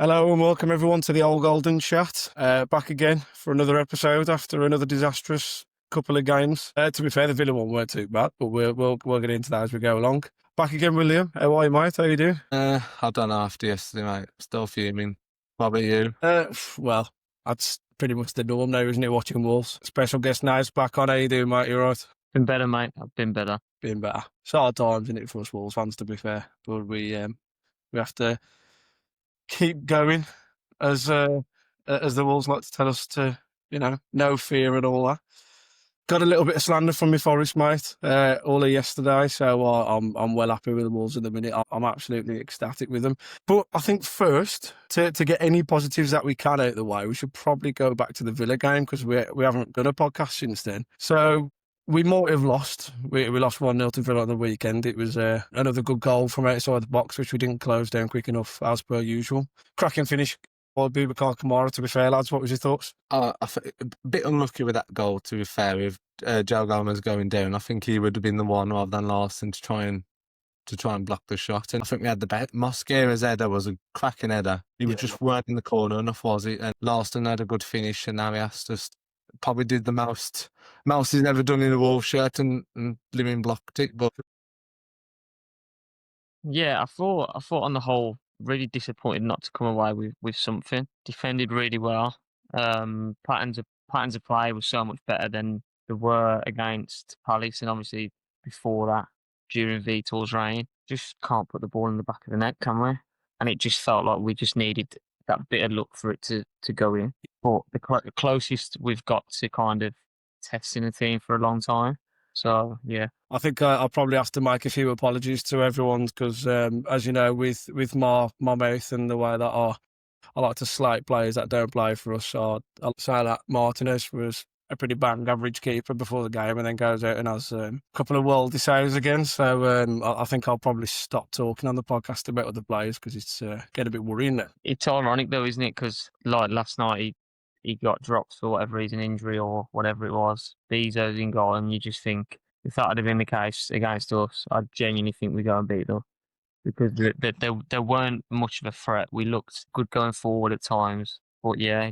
Hello and welcome everyone to the Old Golden Chat. Back again for another episode after another disastrous couple of games. To be fair, the Villa one weren't too bad, but we'll get into that as we go along. Back again, William. How are you, mate? How you doing? I don't know after yesterday, mate. Still fuming. What about you? Well, that's pretty much the norm now, isn't it? Watching Wolves. Special guest Nice back on. How you doing, mate? You right? Been better, mate. I've been better. Been better. It's hard times, isn't it, for us Wolves fans, to be fair. But we have to keep going, as the Wolves like to tell us to, no fear and all that. Got a little bit of slander from my Forest mate all of yesterday, so I'm well happy with the Wolves at the minute. I'm absolutely ecstatic with them. But I think first, to get any positives that we can out of the way, we should probably go back to the Villa game because we haven't done a podcast since then. So we might have lost. We lost 1-0 to Villa on the weekend. It was another good goal from outside the box, which we didn't close down quick enough, as per usual. Cracking finish by Boubacar Kamara, to be fair, lads. What was your thoughts? A bit unlucky with that goal, to be fair, with Joe Gomez going down. I think he would have been the one rather than Larson to try and block the shot. And I think we had the bet. Mosquera's header was a cracking header. He was just right in the corner enough, was it? And Larson had a good finish, and now he has to probably did the most he's ever done in a Wolves shirt, and Living blocked it. But yeah, I thought on the whole, really disappointed not to come away with something. Defended really well. Patterns of play was so much better than they were against Palace, and obviously before that, during Vitor's reign. Just can't put the ball in the back of the net, can we? And it just felt like we just needed that bit of luck for it to go in. But the closest we've got to kind of testing a team for a long time. So, yeah. I think I'll probably have to make a few apologies to everyone because, as you know, with my mouth and the way that I like to slight players that don't play for us, I'll say that Martinez was a pretty bang average keeper before the game and then goes out and has a couple of worldy saves again. So I think I'll probably stop talking on the podcast about other players because it's getting a bit worrying now. It's ironic though, isn't it? Because like last night he got dropped for whatever reason, injury or whatever it was. Bezos in goal, and you just think if that had been the case against us, I genuinely think we go and beat them because there weren't much of a threat. We looked good going forward at times. But yeah,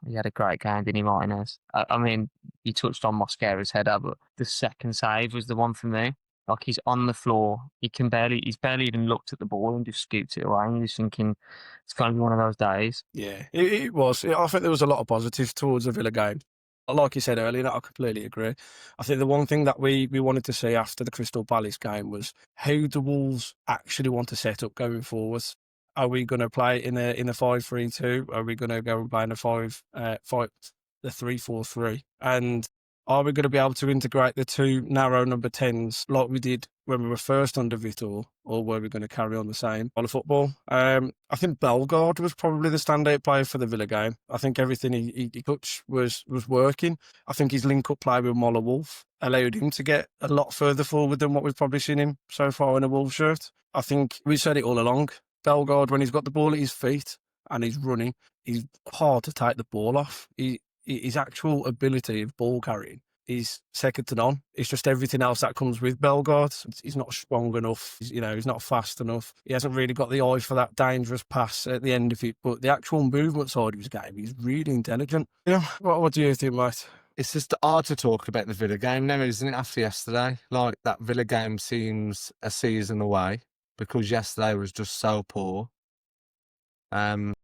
he had a great game, didn't he, Martinez? I mean, you touched on Mosquera's header, but the second save was the one for me. Like he's on the floor, he's barely even looked at the ball and just scoops it away. And you're just thinking it's going to be one of those days. Yeah, it was. I think there was a lot of positives towards the Villa game. Like you said earlier, I completely agree. I think the one thing that we wanted to see after the Crystal Palace game was how the Wolves actually want to set up going forwards. Are we going to play in a 5-3-2? Are we going to go and play in a 3-4-3? And are we going to be able to integrate the two narrow number 10s like we did when we were first under Vitor, or were we going to carry on the same on the football? I think Bellegarde was probably the standout player for the Villa game. I think everything he touched was working. I think his link-up play with Moller Wolf allowed him to get a lot further forward than what we've probably seen him so far in a Wolves shirt. I think we said it all along. Bellegarde, when he's got the ball at his feet and he's running, he's hard to take the ball off. His actual ability of ball carrying is second to none. It's just everything else that comes with Bellegarde. He's not strong enough. He's not fast enough. He hasn't really got the eye for that dangerous pass at the end of it. But the actual movement side of his game, he's really intelligent. What do you think, mate? it's just hard to talk about the Villa game now, isn't it, after yesterday? Like, that Villa game seems a season away because yesterday was just so poor. Like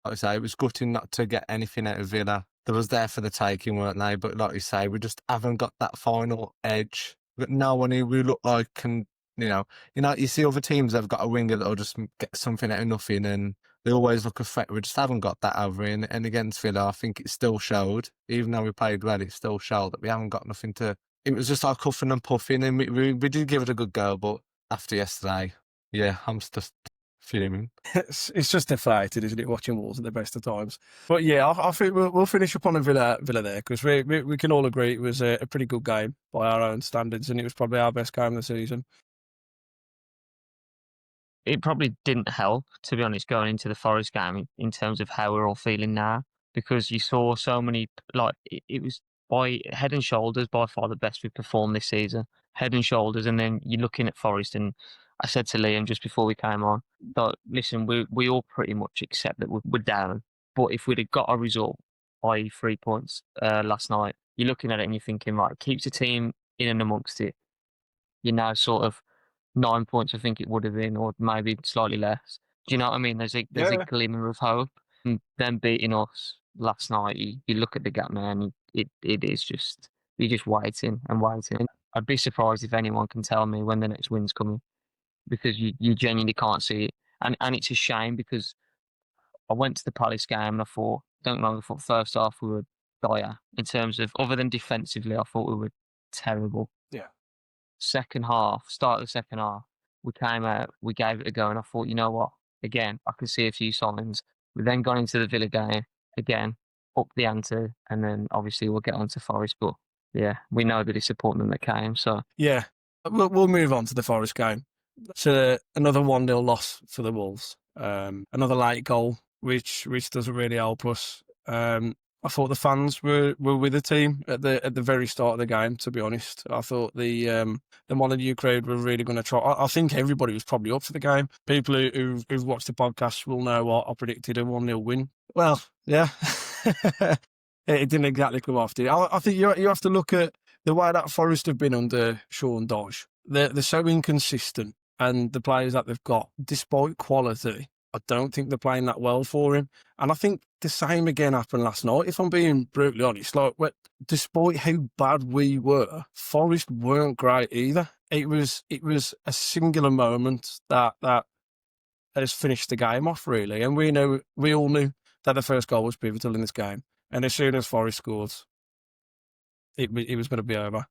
I say, it was gutting not to get anything out of Villa. They was there for the taking, weren't they? But like you say, we just haven't got that final edge. We've got no one who we look like can, you see other teams that have got a winger that'll just get something out of nothing and they always look a threat. We just haven't got that over in. And against Villa, I think it still showed, even though we played well, it still showed that we haven't got nothing to. It was just like huffing and puffing, and we did give it a good go, but after yesterday, yeah, I'm just fuming. It's just deflated, isn't it, watching Wolves at the best of times? But yeah, I think we'll finish up on a Villa there because we can all agree it was a pretty good game by our own standards, and it was probably our best game of the season. It probably didn't help, to be honest, going into the Forest game in terms of how we're all feeling now, because you saw so many, like, it was by head and shoulders by far the best we've performed this season. Head and shoulders, and then you're looking at Forest, and I said to Liam just before we came on, that listen, we all pretty much accept that we're down. But if we'd have got a result, i.e. 3 points last night, you're looking at it and you're thinking, right, it keeps the team in and amongst it. You're now sort of 9 points, I think it would have been, or maybe slightly less. Do you know what I mean? There's a Yeah. glimmer of hope. And them beating us last night, you look at the gap, man. It is just you're just waiting and waiting. I'd be surprised if anyone can tell me when the next win's coming, because you genuinely can't see it. And it's a shame, because I went to the Palace game and I thought, don't know, I thought first half we were dire in terms of, other than defensively, I thought we were terrible. Yeah. Second half, start of the second half, we came out, we gave it a go, and I thought, you know what? Again, I can see a few signs. We then got into the Villa game again, up the ante, and then obviously we'll get on to Forest. But yeah, we know the disappointment that came. So Yeah. We'll move on to the Forest game. So another 1-0 loss for the Wolves. Another late goal, which doesn't really help us. I thought the fans were with the team at the very start of the game. To be honest, I thought the Molyneux crowd were really going to try. I think everybody was probably up for the game. People who've watched the podcast will know what I predicted, a 1-0 win. Well, yeah, it didn't exactly come off, did it? I think you have to look at the way that Forest have been under Sean Dodge. They're so inconsistent, and the players that they've got, despite quality, I don't think they're playing that well for him. And I think the same again happened last night, if I'm being brutally honest. Like, despite how bad we were, Forest weren't great either. It was a singular moment that has finished the game off, really. And we all knew that the first goal was pivotal in this game. And as soon as Forest scored, it was going to be over.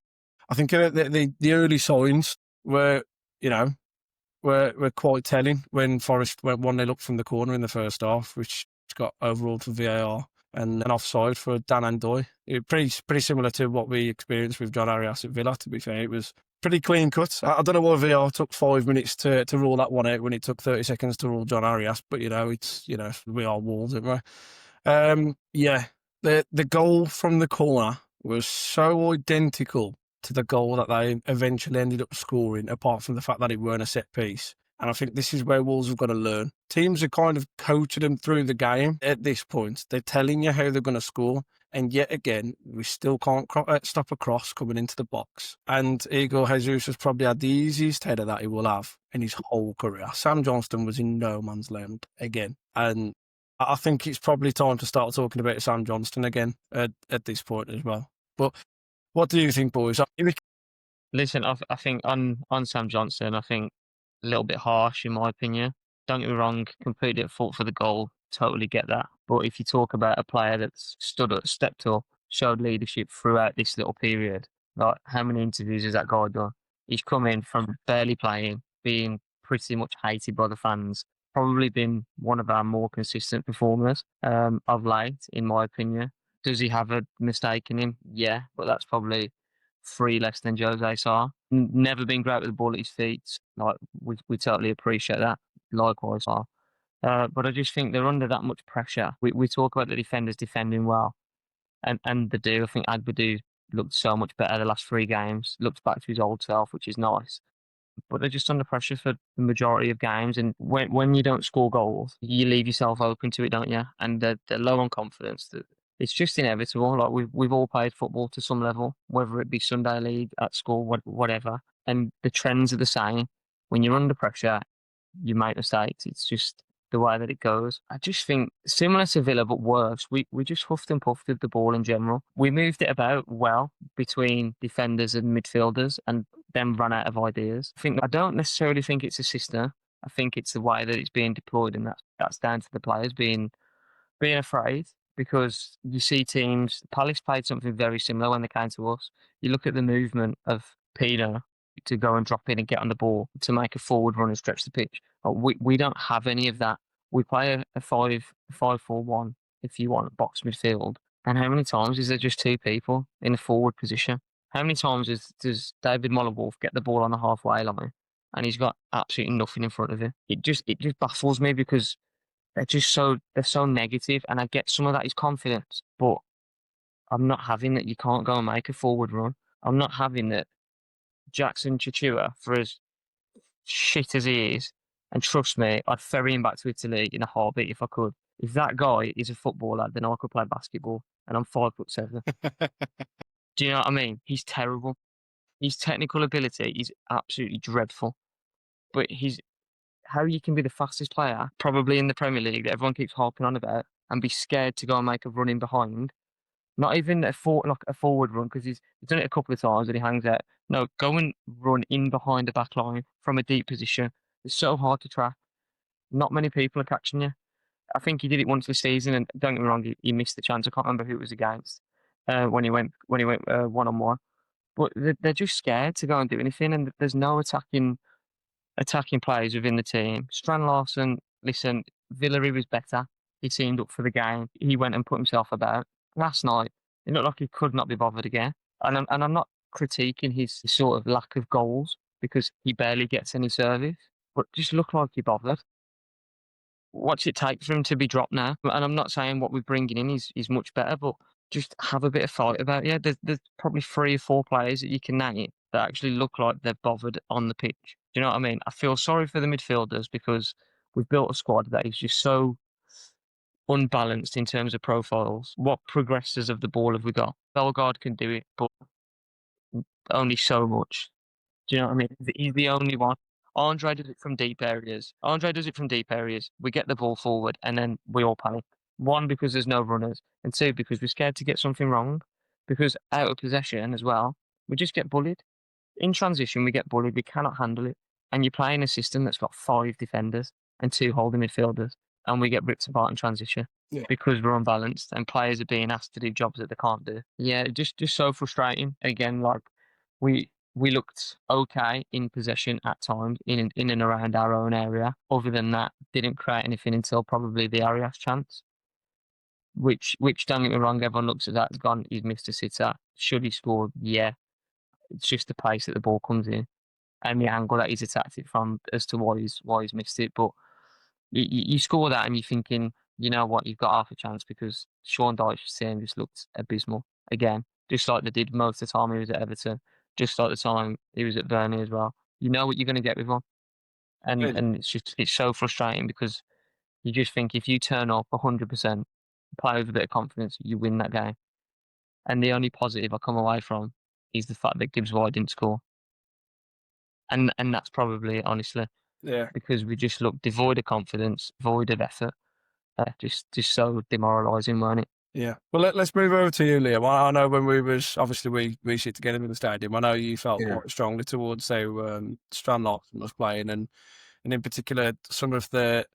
I think the early signs were, were quite telling when Forest went 1-0 up from the corner in the first half, which got overruled for VAR and an offside for Dan Andoy. Pretty similar to what we experienced with John Arias at Villa, to be fair. It was pretty clean cut. I don't know why VAR took 5 minutes to rule that one out when it took 30 seconds to rule John Arias, but we are Wolves, aren't we? Yeah, the goal from the corner was so identical to the goal that they eventually ended up scoring, apart from the fact that it weren't a set piece. And I think this is where Wolves have got to learn. Teams are kind of coaching them through the game at this point. They're telling you how they're going to score. And yet again, we still can't stop a cross coming into the box. And Igor Jesus has probably had the easiest header that he will have in his whole career. Sam Johnston was in no man's land again. And I think it's probably time to start talking about Sam Johnston again at this point as well. But what do you think, boys? listen, I think on Sam Johnson, I think a little bit harsh in my opinion. Don't get me wrong, completely at fault for the goal. Totally get that. But if you talk about a player that's stood up, stepped up, showed leadership throughout this little period, like how many interviews has that guy done? He's come in from barely playing, being pretty much hated by the fans. Probably been one of our more consistent performers of late, in my opinion. Does he have a mistake in him? Yeah, but that's probably 3 less than Jose Sarr. Never been great with the ball at his feet. Like we totally appreciate that. Likewise, Sarr. But I just think they're under that much pressure. We talk about the defenders defending well, and they do. I think Agbadu looked so much better the last 3 games. Looked back to his old self, which is nice. But they're just under pressure for the majority of games. And when you don't score goals, you leave yourself open to it, don't you? And they're low on confidence. It's just inevitable. Like we've all played football to some level, whether it be Sunday league, at school, whatever. And the trends are the same. When you're under pressure, you make mistakes. It's just the way that it goes. I just think similar to Villa, but worse. We just huffed and puffed with the ball in general. We moved it about well between defenders and midfielders, and then run out of ideas. I don't necessarily think it's a system. I think it's the way that it's being deployed, and that's down to the players being afraid. Because you see teams, Palace played something very similar when they came to us. You look at the movement of Pino to go and drop in and get on the ball to make a forward run and stretch the pitch. We don't have any of that. We play a 5-4-1 if you want, box midfield. And how many times is there just 2 people in the forward position? How many times does David Mollewolf get the ball on the halfway line and he's got absolutely nothing in front of him? It just baffles me, because they're so negative, and I get some of that is confidence, but I'm not having that you can't go and make a forward run. I'm not having that Jackson Chichua, for as shit as he is, and trust me, I'd ferry him back to Italy in a heartbeat if I could. If that guy is a footballer, then I could play basketball, and I'm 5'7". Do you know what I mean? He's terrible. His technical ability is absolutely dreadful, but how you can be the fastest player, probably in the Premier League, that everyone keeps harping on about, and be scared to go and make a run in behind. Not even a forward run, because he's done it a couple of times and he hangs out. No, go and run in behind the back line from a deep position. It's so hard to track. Not many people are catching you. I think he did it once this season, and don't get me wrong, he missed the chance. I can't remember who it was against when he went one on one. But they're just scared to go and do anything, and there's no attacking players within the team. Strand Larson, listen, Villery was better. He seemed up for the game. He went and put himself about. Last night, it looked like he could not be bothered again. And I'm not critiquing his sort of lack of goals, because he barely gets any service, but just looked like he bothered. What's it take for him to be dropped now? And I'm not saying what we're bringing in is much better, but just have a bit of fight about it. Yeah, there's probably 3 or 4 players that you can name that actually look like they're bothered on the pitch. Do you know what I mean? I feel sorry for the midfielders, because we've built a squad that is just so unbalanced in terms of profiles. What progressors of the ball have we got? Bellegarde can do it, but only so much. Do you know what I mean? He's the only one. Andre does it from deep areas. We get the ball forward, and then we all panic. 1, because there's no runners, and 2, because we're scared to get something wrong. Because out of possession as well, we just get bullied. In transition, we get bullied. We cannot handle it. And you're playing a system that's got 5 defenders and 2 holding midfielders, and we get ripped apart in transition because we're unbalanced and players are being asked to do jobs that they can't do. Yeah, just so frustrating. Again, like we looked okay in possession at times in and around our own area. Other than that, didn't create anything until probably the Arias chance. Which don't get me wrong, everyone looks at that, it's gone, he's missed a sitter. Should he score? Yeah. It's just the pace that the ball comes in and the angle that he's attacked it from as to why he's missed it. But you score that and you're thinking, you know what, you've got half a chance, because Sean Dyche's team just looked abysmal again, just like they did most of the time he was at Everton, just like the time he was at Burnley as well. You know what you're going to get with him, and it's so frustrating, because you just think if you turn up 100%, play with a bit of confidence, you win that game. And the only positive I come away from is the fact that Gibbs White didn't score. And that's probably, honestly, because we just look devoid of confidence, void of effort. Just so demoralising, weren't it? Yeah. Well, let's move over to you, Liam. I know when obviously we sit together in the stadium, I know you felt quite strongly towards how Strand Larson was playing, and in particular some of the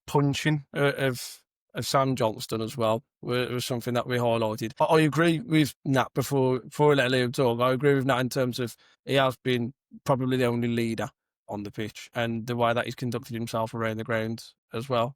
punching of Sam Johnston as well was something that we highlighted. I agree with Nat before I let Liam talk. I agree with Nat in terms of he has been probably the only leader on the pitch, and the way that he's conducted himself around the ground as well.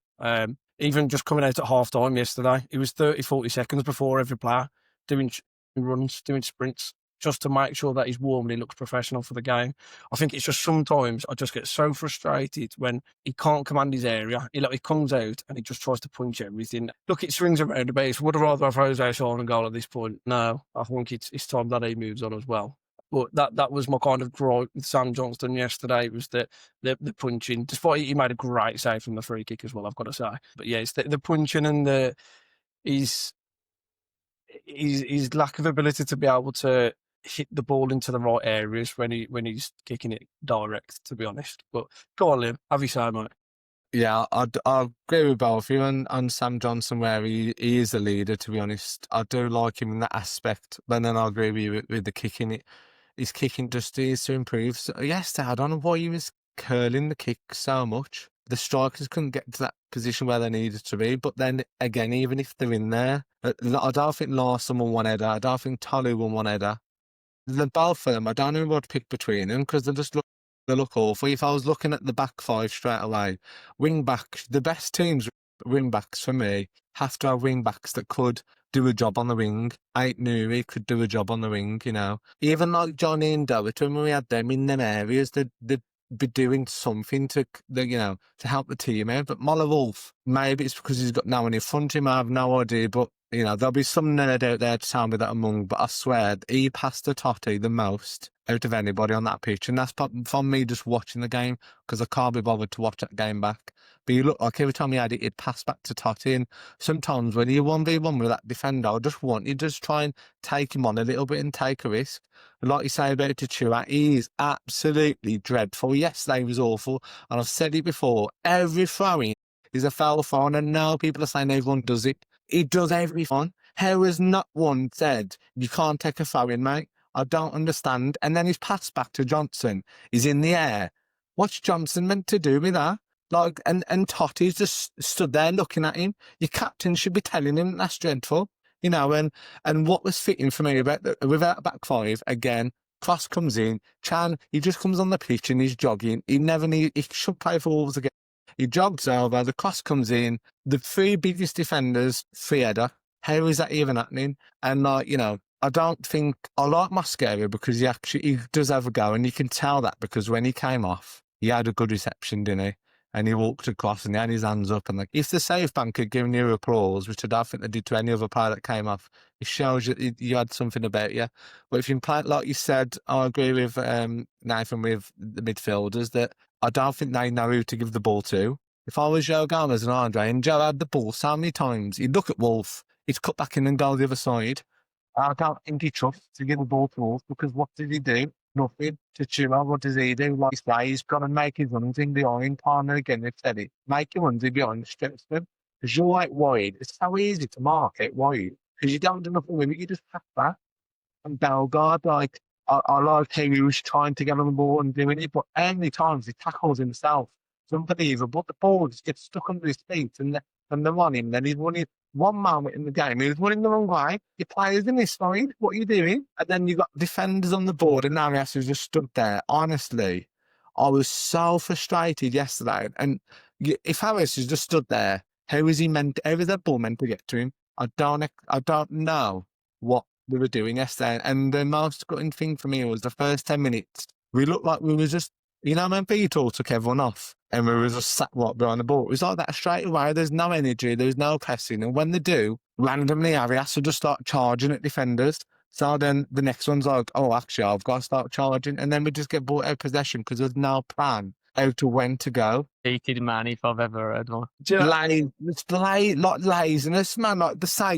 Even just coming out at half time yesterday, it was 30, 40 seconds before every player doing runs, doing sprints, just to make sure that he's warm and he looks professional for the game. I think it's just sometimes I just get so frustrated when he can't command his area. He comes out and he just tries to punch everything. Look, it swings around a base. Would I rather have Jose Sean and goal at this point? No, I think it's time that he moves on as well. But that was my kind of gripe with Sam Johnston yesterday, was the punching. Despite he made a great save from the free kick as well, I've got to say. But yeah, it's the punching and his lack of ability to be able to hit the ball into the right areas when he's kicking it direct, to be honest. But go on, Liam. Have your say, mate. Yeah, I agree with both of you and Sam Johnson, where he is a leader, to be honest. I do like him in that aspect, but then I agree with you with the kicking. His kicking just needs to improve. So yesterday, I don't know why he was curling the kick so much. The strikers couldn't get to that position where they needed to be. But then again, even if they're in there, I don't think Larson won one header. I don't think Tolu won one header. The both of them, I don't know what to pick between them, because they look awful. If I was looking at the back 5 straight away, wing backs, the best teams, wing backs for me, have to have wing backs that could do a job on the wing. Ait Nouri could do a job on the wing, you know. Even like Johnny and Doherty, when we had them in them areas, they'd be doing something to help the team out. But Moller Wolf, maybe it's because he's got no one in front of him, I have no idea, but you know, there'll be some nerd out there to tell me that I'm wrong, but I swear he passed the Totti the most out of anybody on that pitch. And that's from me just watching the game, because I can't be bothered to watch that game back. But you look like every time he had it, he'd pass back to Totti. And sometimes when you're 1v1 with that defender, I just want you to just try and take him on a little bit and take a risk. And like you say about Chua, he is absolutely dreadful. Yesterday was awful. And I've said it before, every throwing is a foul throw. And I know people are saying everyone does it. He does every one. How has not one said, you can't take a throw in, mate? I don't understand. And then he's passed back to Johnson. He's in the air. What's Johnson meant to do with that? Like, and Totti's just stood there looking at him. Your captain should be telling him that's dreadful, you know. And what was fitting for me about without back five again? Cross comes in. Chan, he just comes on the pitch and he's jogging. He should play for Wolves again. He jogs over. The cross comes in. The three biggest defenders, free header. How is that even happening? And like, you know, I don't think I like Mascara because he does have a go, and you can tell that because when he came off, he had a good reception, didn't he? And he walked across and he had his hands up, and like, if the safe bank had given you applause, which I don't think they did to any other player that came off, it shows you had something about you. But if you play like you said, I agree with Nathan with the midfielders that I don't think they know who to give the ball to. If I was Joe Gomez and Andre, and Joe had the ball so many times, he'd look at Wolf, he'd cut back in and go the other side. I don't think he trusts to give the ball to Wolf, because what did he do? Nothing. To Chua, what does he do? Like I say, he's got to make his runs in behind. Partner again, they've said it. Make your runs in behind, stretch them. Because you're like wide. It's so easy to mark it wide. Because you don't do nothing with it, you just pass back. And Bellegarde, like, I like how he was trying to get on the ball and doing it, but how many times he tackles himself? It's unbelievable. The ball just gets stuck under his feet and they're on him. Then he's running one moment in the game. He was running the wrong way. Your players in this side, what are you doing? And then you've got defenders on the board, and Arias has just stood there. Honestly, I was so frustrated yesterday. And if Arias has just stood there, how is that ball meant to get to him? I don't know what we were doing yesterday. And the most gutting thing for me was the first 10 minutes. We looked like we were just, you know, when Vitor took everyone off and we were just sat right behind the ball. It was like that straight away. There's no energy, there's no pressing. And when they do, randomly Arias will just start charging at defenders. So then the next one's like, oh, actually, I've got to start charging. And then we just get brought out of possession because there's no plan how to when to go. Heated man, if I've ever heard one. It's like laziness, man. Like they say,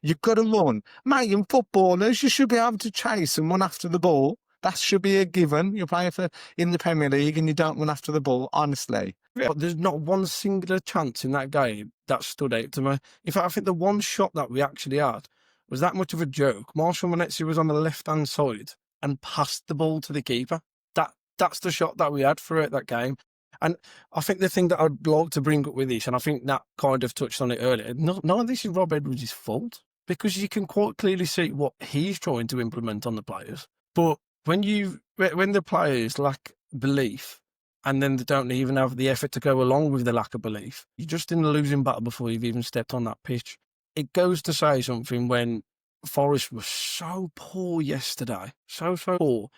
you've got to run. Mate, in footballers, you should be able to chase and run after the ball. That should be a given. You're playing in the Premier League and you don't run after the ball, honestly. Yeah, there's not one singular chance in that game that stood out to me. In fact, I think the one shot that we actually had was that much of a joke. Marshall Monetzi was on the left-hand side and passed the ball to the keeper. That's the shot that we had throughout that game. And I think the thing that I'd like to bring up with this, and I think that kind of touched on it earlier, none of this is Rob Edwards' fault, because you can quite clearly see what he's trying to implement on the players. But when the players lack belief, and then they don't even have the effort to go along with the lack of belief, you're just in the losing battle before you've even stepped on that pitch. It goes to say something when Forest was so poor yesterday, so poor,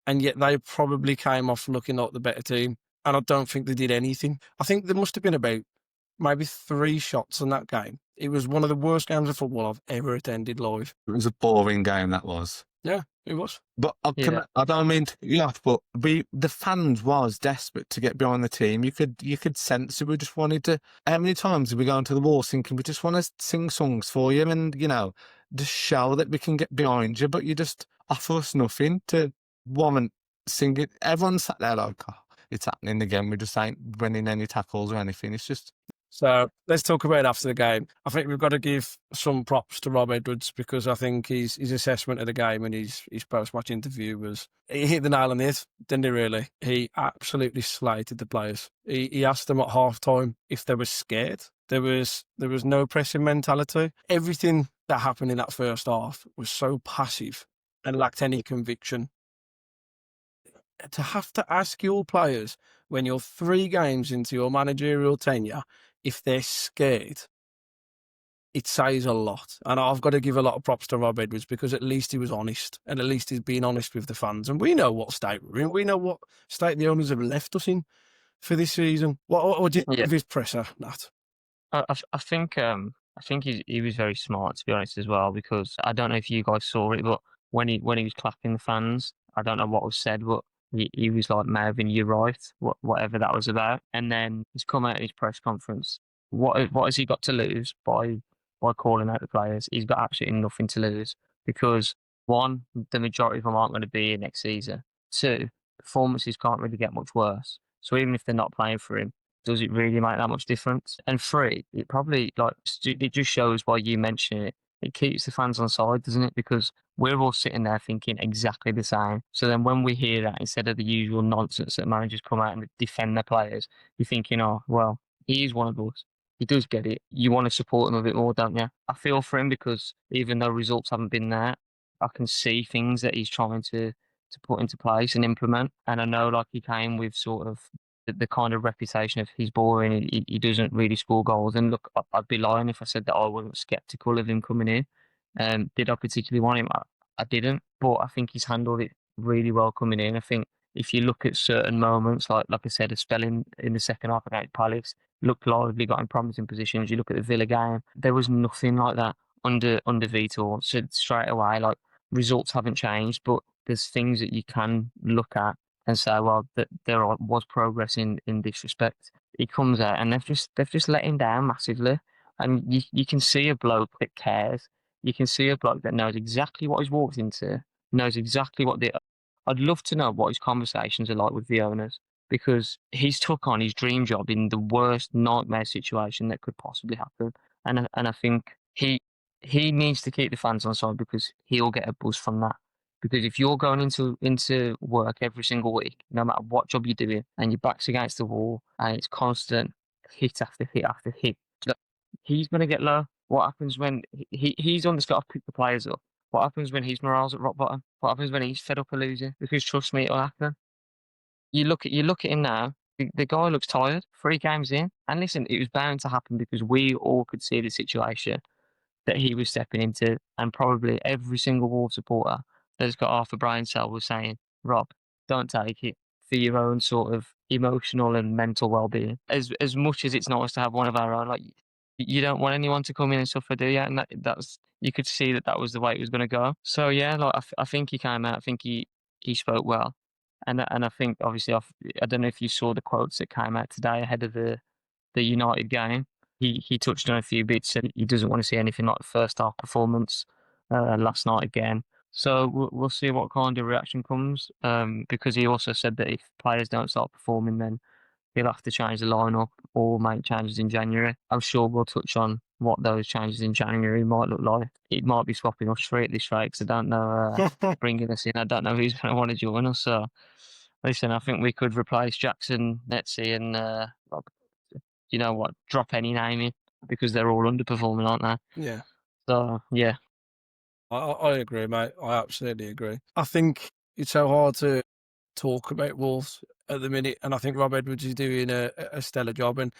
and yet they probably came off looking like the better team. And I don't think they did anything. I think there must have been about maybe 3 shots in that game. It was one of the worst games of football I've ever attended live. It was a boring game, that was. Yeah, it was. But I don't mean to, but the fans was desperate to get behind the team. You could sense it. We just wanted to. How many times did we go into the wall thinking we just want to sing songs for you and, you know, just show that we can get behind you, but you just offer us nothing to warrant singing. Everyone sat there like, oh, it's happening again. We just ain't winning any tackles or anything. It's just. So let's talk about it after the game. I think we've got to give some props to Rob Edwards, because I think his assessment of the game and his post-match interview he hit the nail on the head, didn't he really? He absolutely slated the players. He asked them at half-time if they were scared. There was no pressing mentality. Everything that happened in that first half was so passive and lacked any conviction. To have to ask your players when you're 3 games into your managerial tenure if they're scared, it says a lot. And I've got to give a lot of props to Rob Edwards, because at least he was honest, and at least he's been honest with the fans. And we know what state we're in. We know what state the owners have left us in for this season. What do you think of his presser, Nat? I think he was very smart, to be honest, as well, because I don't know if you guys saw it, but when he was clapping the fans, I don't know what was said, but he was like, Marvin, you're right, whatever that was about. And then he's come out in his press conference. What has he got to lose by calling out the players? He's got absolutely nothing to lose because one, the majority of them aren't going to be here next season. Two, performances can't really get much worse. So even if they're not playing for him, does it really make that much difference? And three, it probably it just shows why you mention it. It keeps the fans on side, doesn't it? Because we're all sitting there thinking exactly the same. So then when we hear that, instead of the usual nonsense that managers come out and defend their players, you're thinking, oh, well, he is one of us. He does get it. You want to support him a bit more, don't you? I feel for him because even though results haven't been there, I can see things that he's trying to put into place and implement. And I know like he came with sort of the kind of reputation of he's boring, he doesn't really score goals. And look, I'd be lying if I said that I wasn't skeptical of him coming in. Did I particularly want him? I didn't, but I think he's handled it really well coming in. I think if you look at certain moments, like I said, a spell in the second half against Palace, looked lively, got in promising positions. You look at the Villa game, there was nothing like that under Vitor. So straight away, like results haven't changed, but there's things that you can look at and say, well, that there was progress in this respect. He comes out and they've just let him down massively, and you can see a bloke that cares. You can see a bloke that knows exactly what he's walked into, knows exactly what the. I'd love to know what his conversations are like with the owners because he's took on his dream job in the worst nightmare situation that could possibly happen, and I think he needs to keep the fans on side because he'll get a buzz from that. Because if you're going into work every single week, no matter what job you're doing, and your back's against the wall, and it's constant hit after hit after hit, he's going to get low. What happens when he's on the got to pick the players up? What happens when his morale's at rock bottom? What happens when he's fed up of losing? Because trust me, it'll happen. You look at him now. The guy looks tired. 3 games in, and listen, it was bound to happen because we all could see the situation that he was stepping into, and probably every single Wolves supporter that's got half a brain cell was saying, Rob, don't take it for your own sort of emotional and mental well-being. As much as it's nice to have one of our own, like you don't want anyone to come in and suffer, do you? And that's you could see that was the way it was going to go. So yeah, like I think he came out. I think he spoke well, and I think obviously I don't know if you saw the quotes that came out today ahead of the United game. He touched on a few bits and he doesn't want to see anything like the first half performance last night again. So we'll see what kind of reaction comes because he also said that if players don't start performing, then he'll have to change the lineup or make changes in January. I'm sure we'll touch on what those changes in January might look like. It might be swapping us three at this rate because I don't know bringing us in. I don't know who's going to want to join us. So listen, I think we could replace Jackson, Netzi, and Rob. You know what? Drop any name in because they're all underperforming, aren't they? Yeah. So yeah. I agree, mate. I absolutely agree. I think it's so hard to talk about Wolves at the minute, and I think Rob Edwards is doing a stellar job. And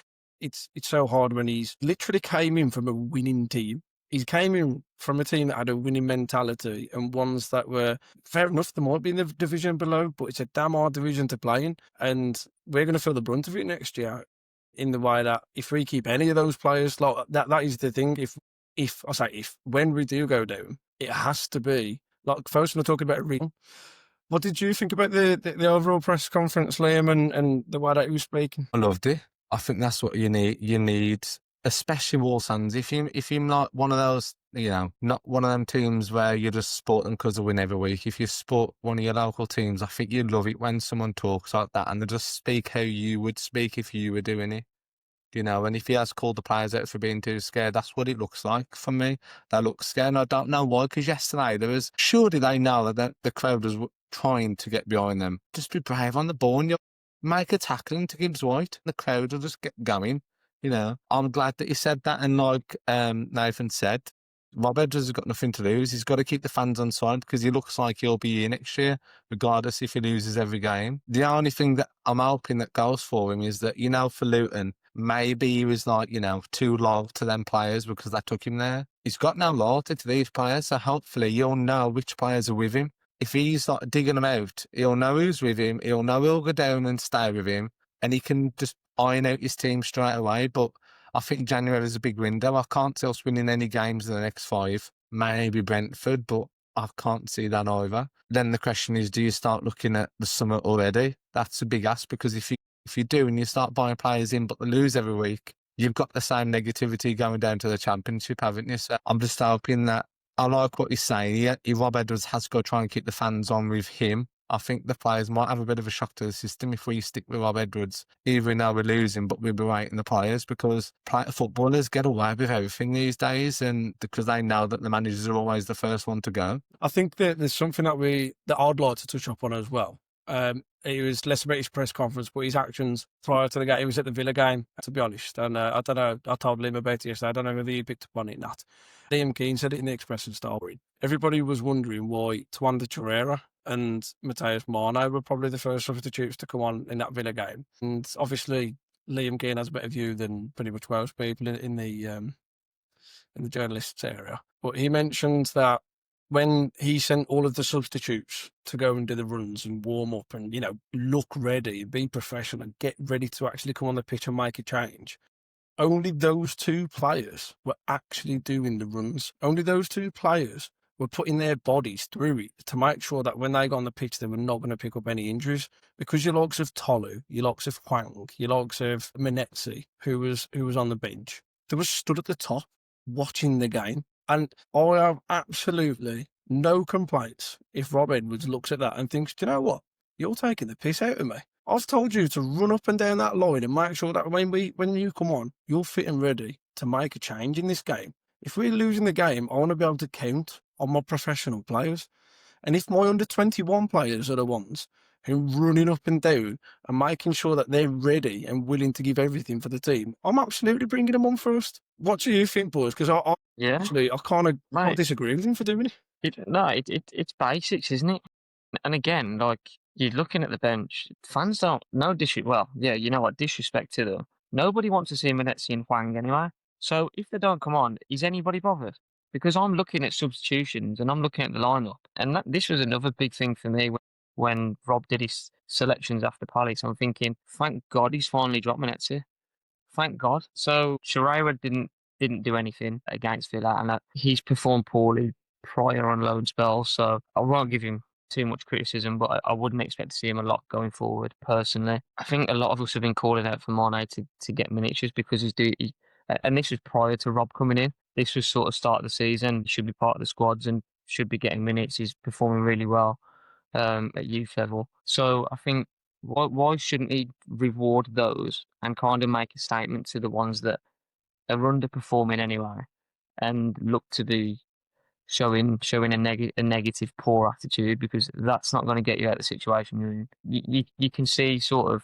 it's so hard when he's literally came in from a winning team. He came in from a team that had a winning mentality and ones that were fair enough. They might be in the division below, but it's a damn hard division to play in, and we're going to feel the brunt of it next year. In the way that if we keep any of those players, like that is the thing. If when we do go down, it has to be like first we're talking about real. What did you think about the overall press conference, Liam, and the way that he was speaking? I loved it. I think that's what you need. You need, especially Wolves fans. If you're not one of those, not one of them teams where you just support them because they win every week. If you support one of your local teams, I think you'd love it when someone talks like that and they just speak how you would speak if you were doing it. And if he has called the players out for being too scared, that's what it looks like for me. They look scared, and I don't know why, because yesterday surely they know that the crowd was trying to get behind them. Just be brave on the ball and you make a tackling to Gibbs White. The crowd will just get going. I'm glad that he said that, and like Nathan said, Rob Edwards has got nothing to lose. He's got to keep the fans on side because he looks like he'll be here next year, regardless if he loses every game. The only thing that I'm hoping that goes for him is that, for Luton, maybe he was like, too loyal to them players because they took him there. He's got no loyalty to these players, so hopefully you'll know which players are with him. If he's like digging them out, he'll know who's with him, he'll know who'll go down and stay with him, and he can just iron out his team straight away. But I think January is a big window. I can't see us winning any games in the next 5. Maybe Brentford, but I can't see that either. Then the question is, do you start looking at the summer already? That's a big ask, because if you do and you start buying players in but they lose every week, you've got the same negativity going down to the championship, haven't you? So I'm just hoping that, I like what he's saying. Yeah, Rob Edwards has to go try and keep the fans on with him. I think the players might have a bit of a shock to the system if we stick with Rob Edwards, even though we're losing, but we're berating the players, because footballers get away with everything these days, and because they know that the managers are always the first one to go. I think that there's something that I'd like to touch up on as well. It was less about his press conference, but his actions prior to the game. He was at the Villa game, to be honest, and I don't know. I told Liam about it yesterday. I don't know whether he picked up on it or not. Liam Keane said it in the Expression story. Everybody was wondering why Twanda Torreira and Mateus Mano were probably the first substitutes to come on in that Villa game, and obviously Liam Keane has a better view than pretty much most people in the journalists area. But he mentioned that when he sent all of the substitutes to go and do the runs and warm up and, look ready, be professional and get ready to actually come on the pitch and make a change, only those two players were actually doing the runs. Only those two players were putting their bodies through it to make sure that when they got on the pitch, they were not going to pick up any injuries. Because your likes of Tolu, your likes of Hwang, your likes of Menetzi, who was on the bench, they were stood at the top watching the game. And I have absolutely no complaints if Rob Edwards looks at that and thinks, do you know what? You're taking the piss out of me. I've told you to run up and down that line and make sure that when you come on, you're fit and ready to make a change in this game. If we're losing the game, I want to be able to count on my professional players. And if my under-21 players are the ones who are running up and down and making sure that they're ready and willing to give everything for the team, I'm absolutely bringing them on first. What do you think, boys? Because I kind of Mate, disagree with him for doing it. It's basics, isn't it? And again, like, you're looking at the bench, fans don't, no disrespect, well, yeah, you know what, disrespect to them. Nobody wants to see Menetzi and Hwang anyway. So if they don't come on, is anybody bothered? Because I'm looking at substitutions and I'm looking at the lineup. And this was another big thing for me when Rob did his selections after Palace. I'm thinking, thank God he's finally dropped Menetzi. Thank God. So Torreira didn't do anything against Villa, and he's performed poorly prior on loan spells. So I won't give him too much criticism, but I wouldn't expect to see him a lot going forward. Personally, I think a lot of us have been calling out for Mane to get minutes just because he's and this was prior to Rob coming in. This was sort of start of the season. He should be part of the squads and should be getting minutes. He's performing really well at youth level. So I think, why shouldn't he reward those and kind of make a statement to the ones that are underperforming anyway and look to be showing a negative, poor attitude, because that's not going to get you out of the situation you're in. You can see sort of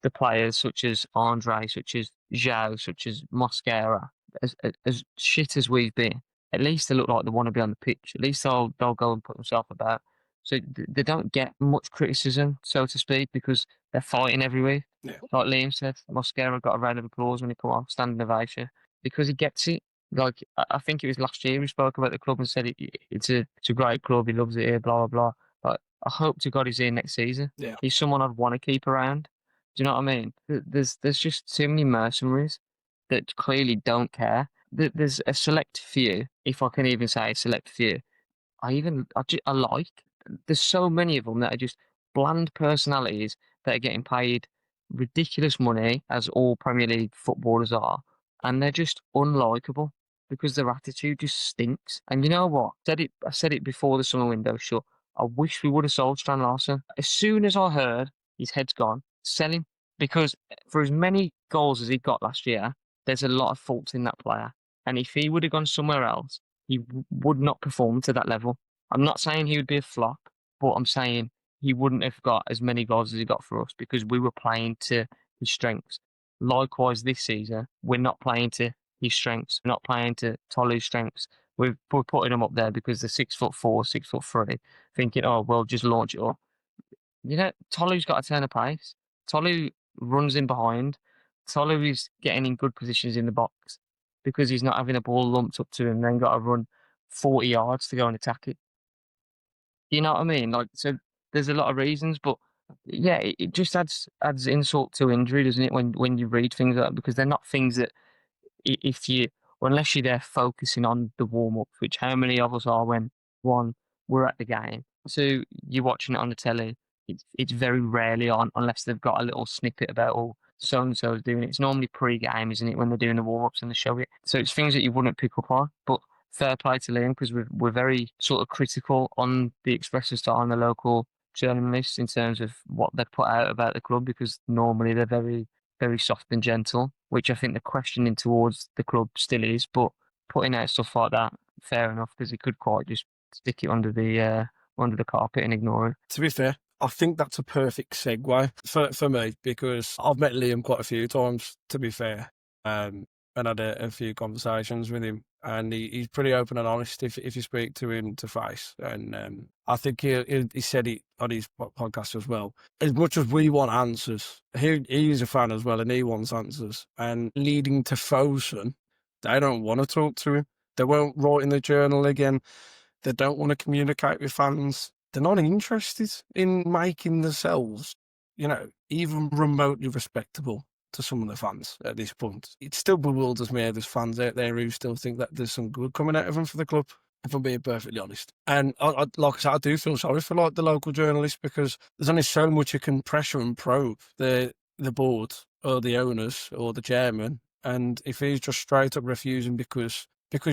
the players such as Andre, such as Zhao, such as Mosquera, as shit as we've been, at least they look like they want to be on the pitch. At least they'll go and put themselves about. So they don't get much criticism, so to speak, because they're fighting every week. Yeah. Like Liam said, Mosquera got a round of applause when he come off, standing ovation, because he gets it. Like, I think it was last year he spoke about the club and said it's a great club, he loves it here, blah, blah, blah. But I hope to God he's here next season. Yeah. He's someone I'd want to keep around. Do you know what I mean? There's just too many mercenaries that clearly don't care. There's a select few, if I can even say a select few, I like. There's so many of them that are just bland personalities that are getting paid ridiculous money, as all Premier League footballers are, and they're just unlikable because their attitude just stinks. And you know what? I said it before the summer window shut. I wish we would have sold Stan Larson. As soon as I heard his head's gone, sell him, because for as many goals as he got last year, there's a lot of faults in that player. And if he would have gone somewhere else, he would not perform to that level. I'm not saying he would be a flop, but I'm saying he wouldn't have got as many goals as he got for us because we were playing to his strengths. Likewise, this season, we're not playing to his strengths. We're not playing to Tolu's strengths. We're putting him up there because they're 6'4", 6'3", thinking, oh, well, just launch it up. You know, Tolu's got to turn a pace. Tolu runs in behind. Tolu is getting in good positions in the box because he's not having a ball lumped up to him and then got to run 40 yards to go and attack it. You know what I mean? Like, so there's a lot of reasons, but yeah, it just adds insult to injury, doesn't it? When you read things like that, because they're not things that unless you're there focusing on the warm up, which how many of us are when one were at the game. So you're watching it on the telly. It's very rarely on unless they've got a little snippet about, oh, so and so is doing it. It's normally pre-game, isn't it, when they're doing the warm-ups and they show it. So it's things that you wouldn't pick up on. But fair play to Liam, because we're very sort of critical on the Express Star and the local journalists in terms of what they put out about the club, because normally they're very, very soft and gentle, which I think the questioning towards the club still is. But putting out stuff like that, fair enough, because it could quite just stick it under the carpet and ignore it. To be fair, I think that's a perfect segue for me, because I've met Liam quite a few times, to be fair, and had a few conversations with him, and he's pretty open and honest if you speak to him to face. And I think he said it on his podcast as well. As much as we want answers, he's a fan as well, and he wants answers. And leading to Fosun, they don't want to talk to him. They won't write in the journal again. They don't want to communicate with fans. They're not interested in making themselves, even remotely respectable to some of the fans at this point. It still bewilders me how there's fans out there who still think that there's some good coming out of them for the club, if I'm being perfectly honest. And like I said, I do feel sorry for the local journalists, because there's only so much you can pressure and probe the board or the owners or the chairman. And if he's just straight up refusing because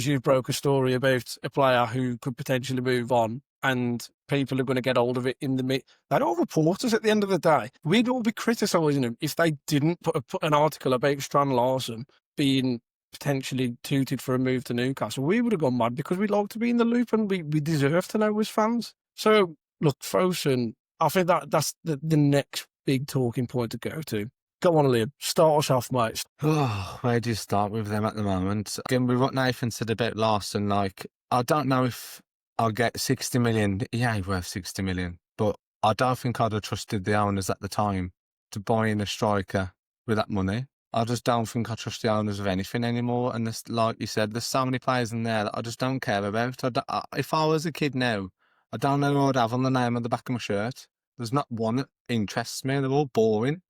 you broke a story about a player who could potentially move on, and people are going to get hold of it in the mid. They're all reporters at the end of the day. We'd all be criticising them if they didn't put an article about Strand Larsen being potentially touted for a move to Newcastle. We would have gone mad, because we'd like to be in the loop, and we deserve to know as fans. So, look, Fosun, I think that's the next big talking point to go to. Go on, Liam. Start us off, mate. Oh, where do you start with them at the moment? Again, with what Nathan said about Larson, I don't know if I'll get 60 million. He ain't worth 60 million. But I don't think I'd have trusted the owners at the time to buy in a striker with that money. I just don't think I trust the owners of anything anymore. And like you said, there's so many players in there that I just don't care about. If I was a kid now, I don't know who I'd have on the name of the back of my shirt. There's not one that interests me. They're all boring.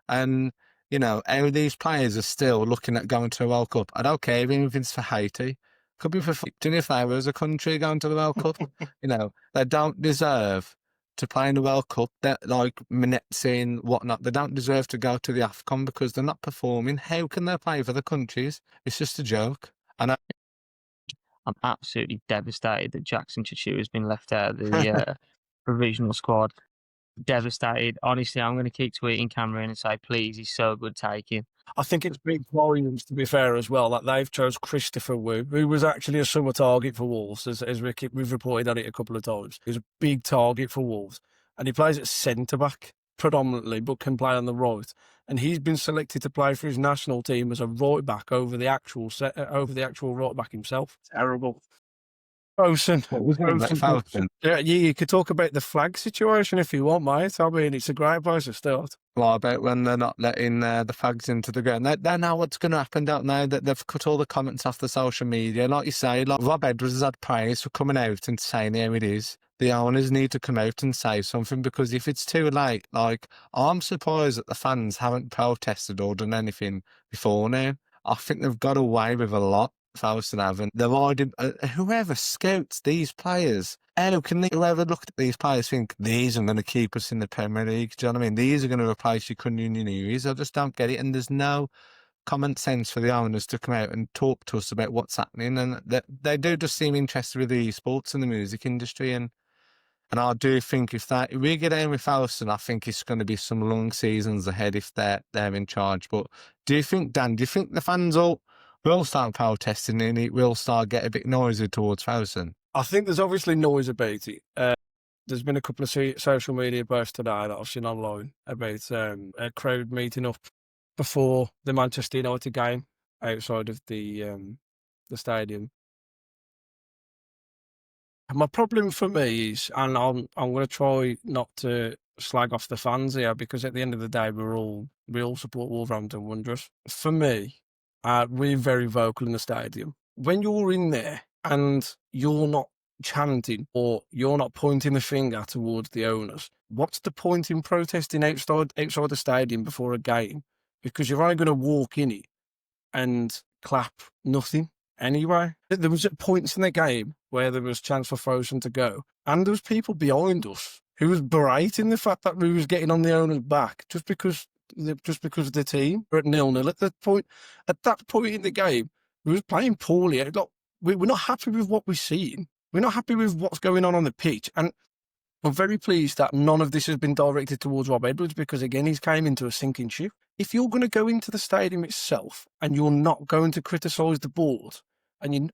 And, how these players are still looking at going to a World Cup. I don't care even if it's for Haiti. Could be for 15 if they were as a country going to the World Cup. They don't deserve to play in the World Cup. They're like Minetzi and whatnot. They don't deserve to go to the AFCON because they're not performing. How can they play for the countries? It's just a joke. And I'm absolutely devastated that Jackson Chichu has been left out of the provisional squad. Devastated. Honestly, I'm going to keep tweeting Cameron and say, please, he's so good, take him. I think it's big volumes, to be fair, as well, that they've chose Christopher Wu, who was actually a summer target for Wolves, as we've reported on it a couple of times. He was a big target for Wolves, and he plays at centre-back predominantly, but can play on the right. And he's been selected to play for his national team as a right-back over the actual right-back himself. Terrible. Fosun. Yeah, you could talk about the flag situation if you want, mate. I mean, it's a great place to start. What about when they're not letting the flags into the ground? They know what's going to happen, don't they? That they've cut all the comments off the social media. Like you say, Rob Edwards has had praise for coming out and saying how it is. The owners need to come out and say something, because if it's too late, I'm surprised that the fans haven't protested or done anything before now. I think they've got away with a lot. Fosun haven't. They're riding, whoever scouts these players, whoever looked at these players think these are going to keep us in the Premier League? Do you know what I mean? These are going to replace your Cununi's. I just don't get it. And there's no common sense for the owners to come out and talk to us about what's happening. And they do just seem interested with the esports and the music industry. And I do think if we get in with Fosun, I think it's going to be some long seasons ahead if they're in charge. But do you think the fans will start protesting and it will start getting a bit noisy towards Fosun? I think there's obviously noise about it. There's been a couple of social media posts today that I've seen online about a crowd meeting up before the Manchester United game outside of the stadium. My problem for me is, and I'm going to try not to slag off the fans here, because at the end of the day we all support Wolverhampton Wanderers. For me, we're very vocal in the stadium. When you're in there and you're not chanting or you're not pointing the finger towards the owners, what's the point in protesting outside the stadium before a game? Because you're only going to walk in it and clap nothing anyway. There was points in the game where there was chance for Fosun to go, and there was people behind us who was berating the fact that we was getting on the owner's back just because of the team. We're at 0-0 at that point. At that point in the game, we was playing poorly. Like, we're not happy with what we're seeing. We're not happy with what's going on the pitch. And I'm very pleased that none of this has been directed towards Rob Edwards because, again, he's came into a sinking ship. If you're going to go into the stadium itself and you're not going to criticise the board, and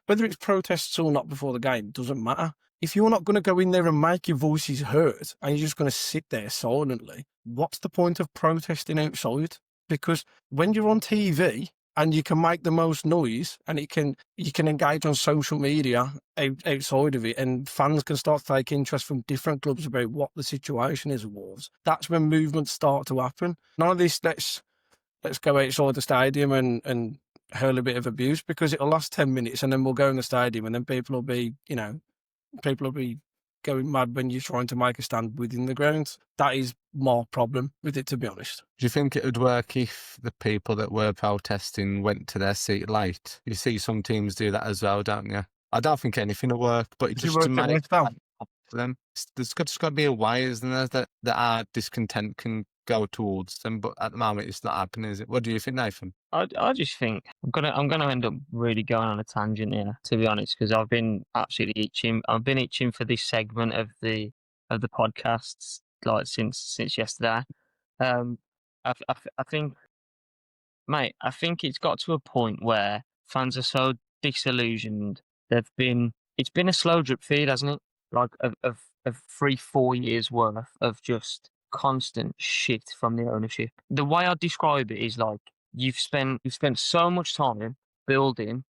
whether it's protests or not before the game, doesn't matter. If you're not going to go in there and make your voices heard and you're just going to sit there silently, what's the point of protesting outside? Because when you're on TV and you can make the most noise and you can engage on social media outside of it, and fans can start to take interest from different clubs about what the situation is at Wolves, that's when movements start to happen. None of this, let's go outside the stadium and hurl a bit of abuse, because it'll last 10 minutes and then we'll go in the stadium and then people will be going mad when you're trying to make a stand within the ground. That is my problem with it, to be honest. Do you think it would work if the people that were protesting went to their seat late? You see some teams do that as well, don't you? I don't think anything will work, but just to make it for them, there's just got to be a way, isn't there, that our discontent can go towards them, but at the moment it's not happening, is it? What do you think, Nathan? I just think I'm gonna end up really going on a tangent here, to be honest, because I've been absolutely itching. I've been itching for this segment of the podcasts like since yesterday. I think, mate, I think it's got to a point where fans are so disillusioned. It's been a slow drip feed, hasn't it? Like of 3-4 years worth of just constant shit from the ownership. The way I describe it is like you've spent so much time building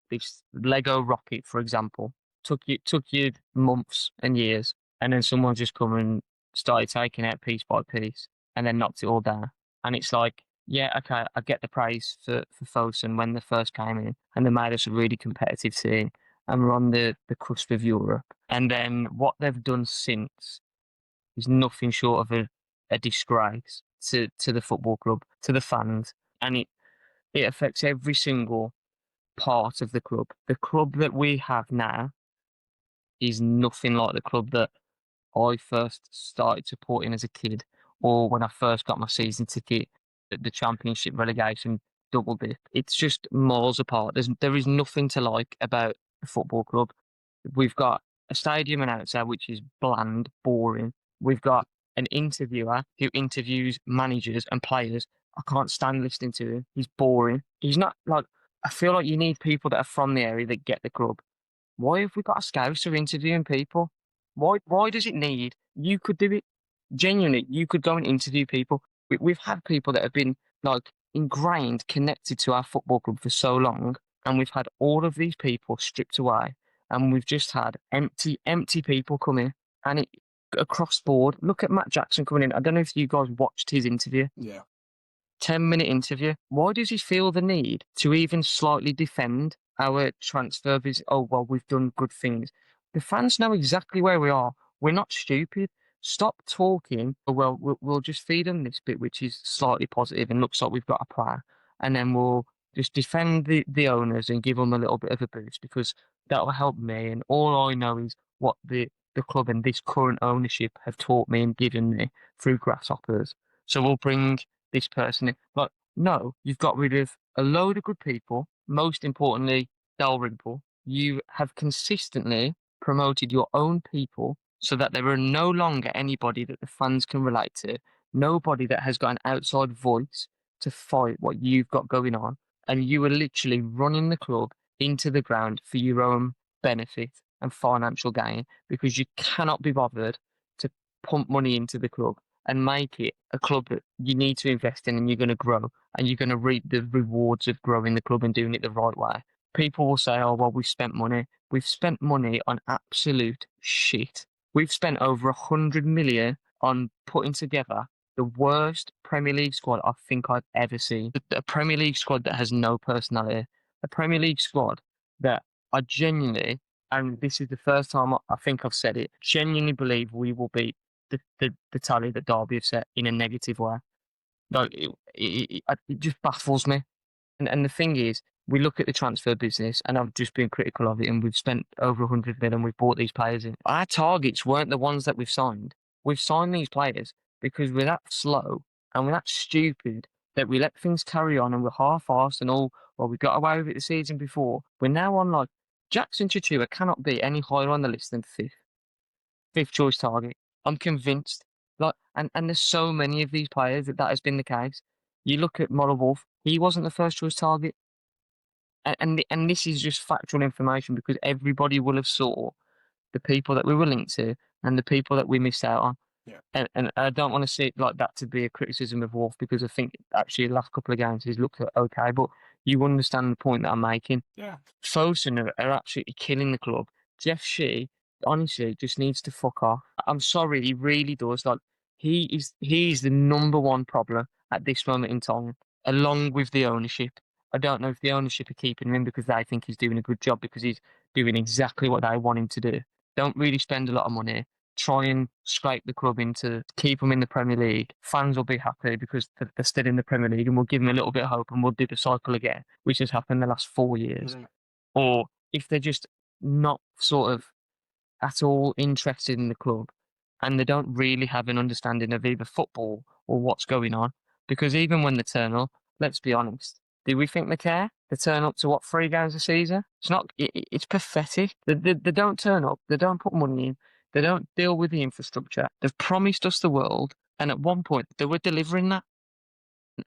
this Lego rocket, for example. Took you months and years, and then someone just come and started taking out piece by piece, and then knocked it all down. And it's like, yeah, okay, I get the praise for Fosun when they first came in, and they made us a really competitive team, and we're on the cusp of Europe. And then what they've done since is nothing short of a disgrace to the football club, to the fans, and it affects every single part of the club. The club that we have now is nothing like the club that I first started supporting as a kid, or when I first got my season ticket at the Championship relegation double dip. It's just miles apart. There is nothing to like about the football club. We've got a stadium announcer which is bland, boring. We've got an interviewer who interviews managers and players. I can't stand listening to him. He's boring. He's not like. I feel like you need people that are from the area that get the club. Why have we got a scouser interviewing people? Why does it need? You could do it. Genuinely, you could go and interview people. We've had people that have been like ingrained, connected to our football club for so long, and we've had all of these people stripped away, and we've just had empty people come in, and it across board. Look at Matt Jackson coming in. I don't know if you guys watched his interview. Yeah. 10-minute interview. Why does he feel the need to even slightly defend our transfer visit? Oh, well, we've done good things. The fans know exactly where we are. We're not stupid. Stop talking. Oh, well, we'll just feed them this bit, which is slightly positive and looks like we've got a plan. And then we'll just defend the owners and give them a little bit of a boost, because that will help me. And all I know is what the club and this current ownership have taught me and given me through Grasshoppers. So we'll bring this person in. But no, you've got rid of a load of good people. Most importantly, Dalrymple. You have consistently promoted your own people so that there are no longer anybody that the fans can relate to, nobody that has got an outside voice to fight what you've got going on. And you are literally running the club into the ground for your own benefit and financial gain, because you cannot be bothered to pump money into the club and make it a club that you need to invest in, and you're going to grow, and you're going to reap the rewards of growing the club and doing it the right way. People will say, oh, well, we've spent money. We've spent money on absolute shit. We've spent over 100 million on putting together the worst Premier League squad I think I've ever seen. A Premier League squad that has no personality. A Premier League squad that I genuinely, and this is the first time I think I've said it, genuinely believe we will beat the tally that Derby have set in a negative way. Like it just baffles me. And the thing is, we look at the transfer business, and I've just been critical of it, and we've spent over 100 million, we've bought these players in. Our targets weren't the ones that we've signed. We've signed these players because we're that slow and we're that stupid that we let things carry on and we're half-assed and all, well, we got away with it the season before. We're now on like, Jackson Chichua cannot be any higher on the list than fifth choice target. I'm convinced. Like, and there's so many of these players that has been the case. You look at Model Wolf, he wasn't the first choice target. And this is just factual information because everybody will have saw the people that we were linked to and the people that we missed out on. Yeah. And I don't want to see it like that to be a criticism of Wolf because I think actually the last couple of games he's looked okay, but you understand the point that I'm making. Yeah. Fosun are absolutely killing the club. Jeff Shea, honestly, just needs to fuck off. I'm sorry, he really does. Like he's the number one problem at this moment in time, along with the ownership. I don't know if the ownership are keeping him in because they think he's doing a good job because he's doing exactly what they want him to do. Don't really spend a lot of money. Try and scrape the club into keep them in the Premier League. Fans will be happy because they're still in the Premier League, and we'll give them a little bit of hope, and we'll do the cycle again, which has happened the last 4 years. Mm. Or if they're just not sort of at all interested in the club, and they don't really have an understanding of either football or what's going on, because even when they turn up, let's be honest, do we think they care? They turn up to what, 3 games a season? It's not. It's pathetic. They don't turn up. They don't put money in. They don't deal with the infrastructure. They've promised us the world, and at one point they were delivering that.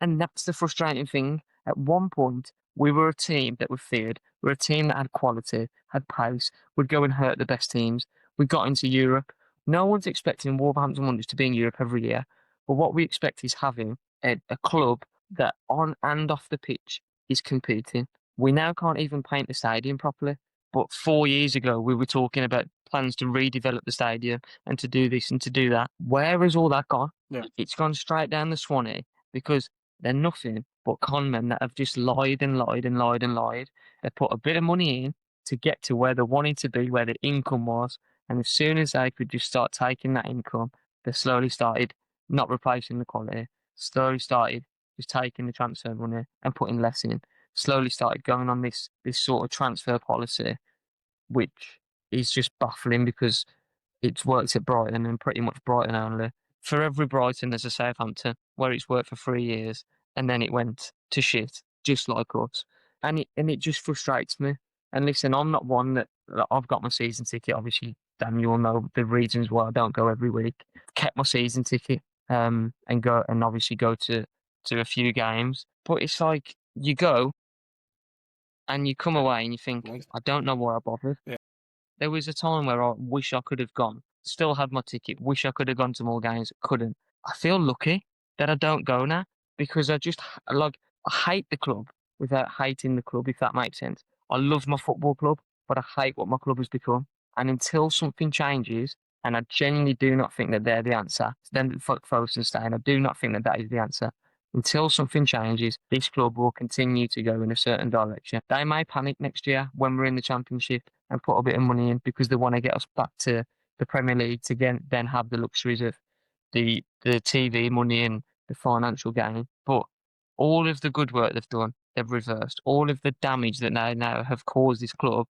And that's the frustrating thing. At one point, we were a team that were feared. We were a team that had quality, had pace, would go and hurt the best teams. We got into Europe. No one's expecting Wolverhampton Wanderers to be in Europe every year. But what we expect is having a club that on and off the pitch is competing. We now can't even paint the stadium properly. But 4 years ago, we were talking about plans to redevelop the stadium and to do this and to do that. Where has all that gone? Yeah. It's gone straight down the Swanee because they're nothing but con men that have just lied and lied and lied and lied. They put a bit of money in to get to where they wanted to be, where the income was. And as soon as they could just start taking that income, they slowly started not replacing the quality, slowly started just taking the transfer money and putting less in, slowly started going on this sort of transfer policy, which is just baffling because it's worked at Brighton and pretty much Brighton only. For every Brighton, there's a Southampton where it's worked for 3 years and then it went to shit, just like us. And it just frustrates me. And listen, I'm not one that I've got my season ticket. Obviously, Dan, you all know the reasons why I don't go every week. Kept my season ticket and go and obviously go to a few games. But it's like you go and you come away and you think, I don't know why I bothered. Yeah. There was a time where I wish I could have gone, still had my ticket, wish I could have gone to more games, couldn't. I feel lucky that I don't go now because I just like I hate the club without hating the club, if that makes sense. I love my football club, but I hate what my club has become. And until something changes, and I genuinely do not think that they're the answer, then fuck Fosun staying. I do not think that that is the answer. Until something changes, this club will continue to go in a certain direction. They may panic next year when we're in the Championship and put a bit of money in because they want to get us back to the Premier League to then have the luxuries of the TV money and the financial gain. But all of the good work they've done, they've reversed. All of the damage that they now have caused this club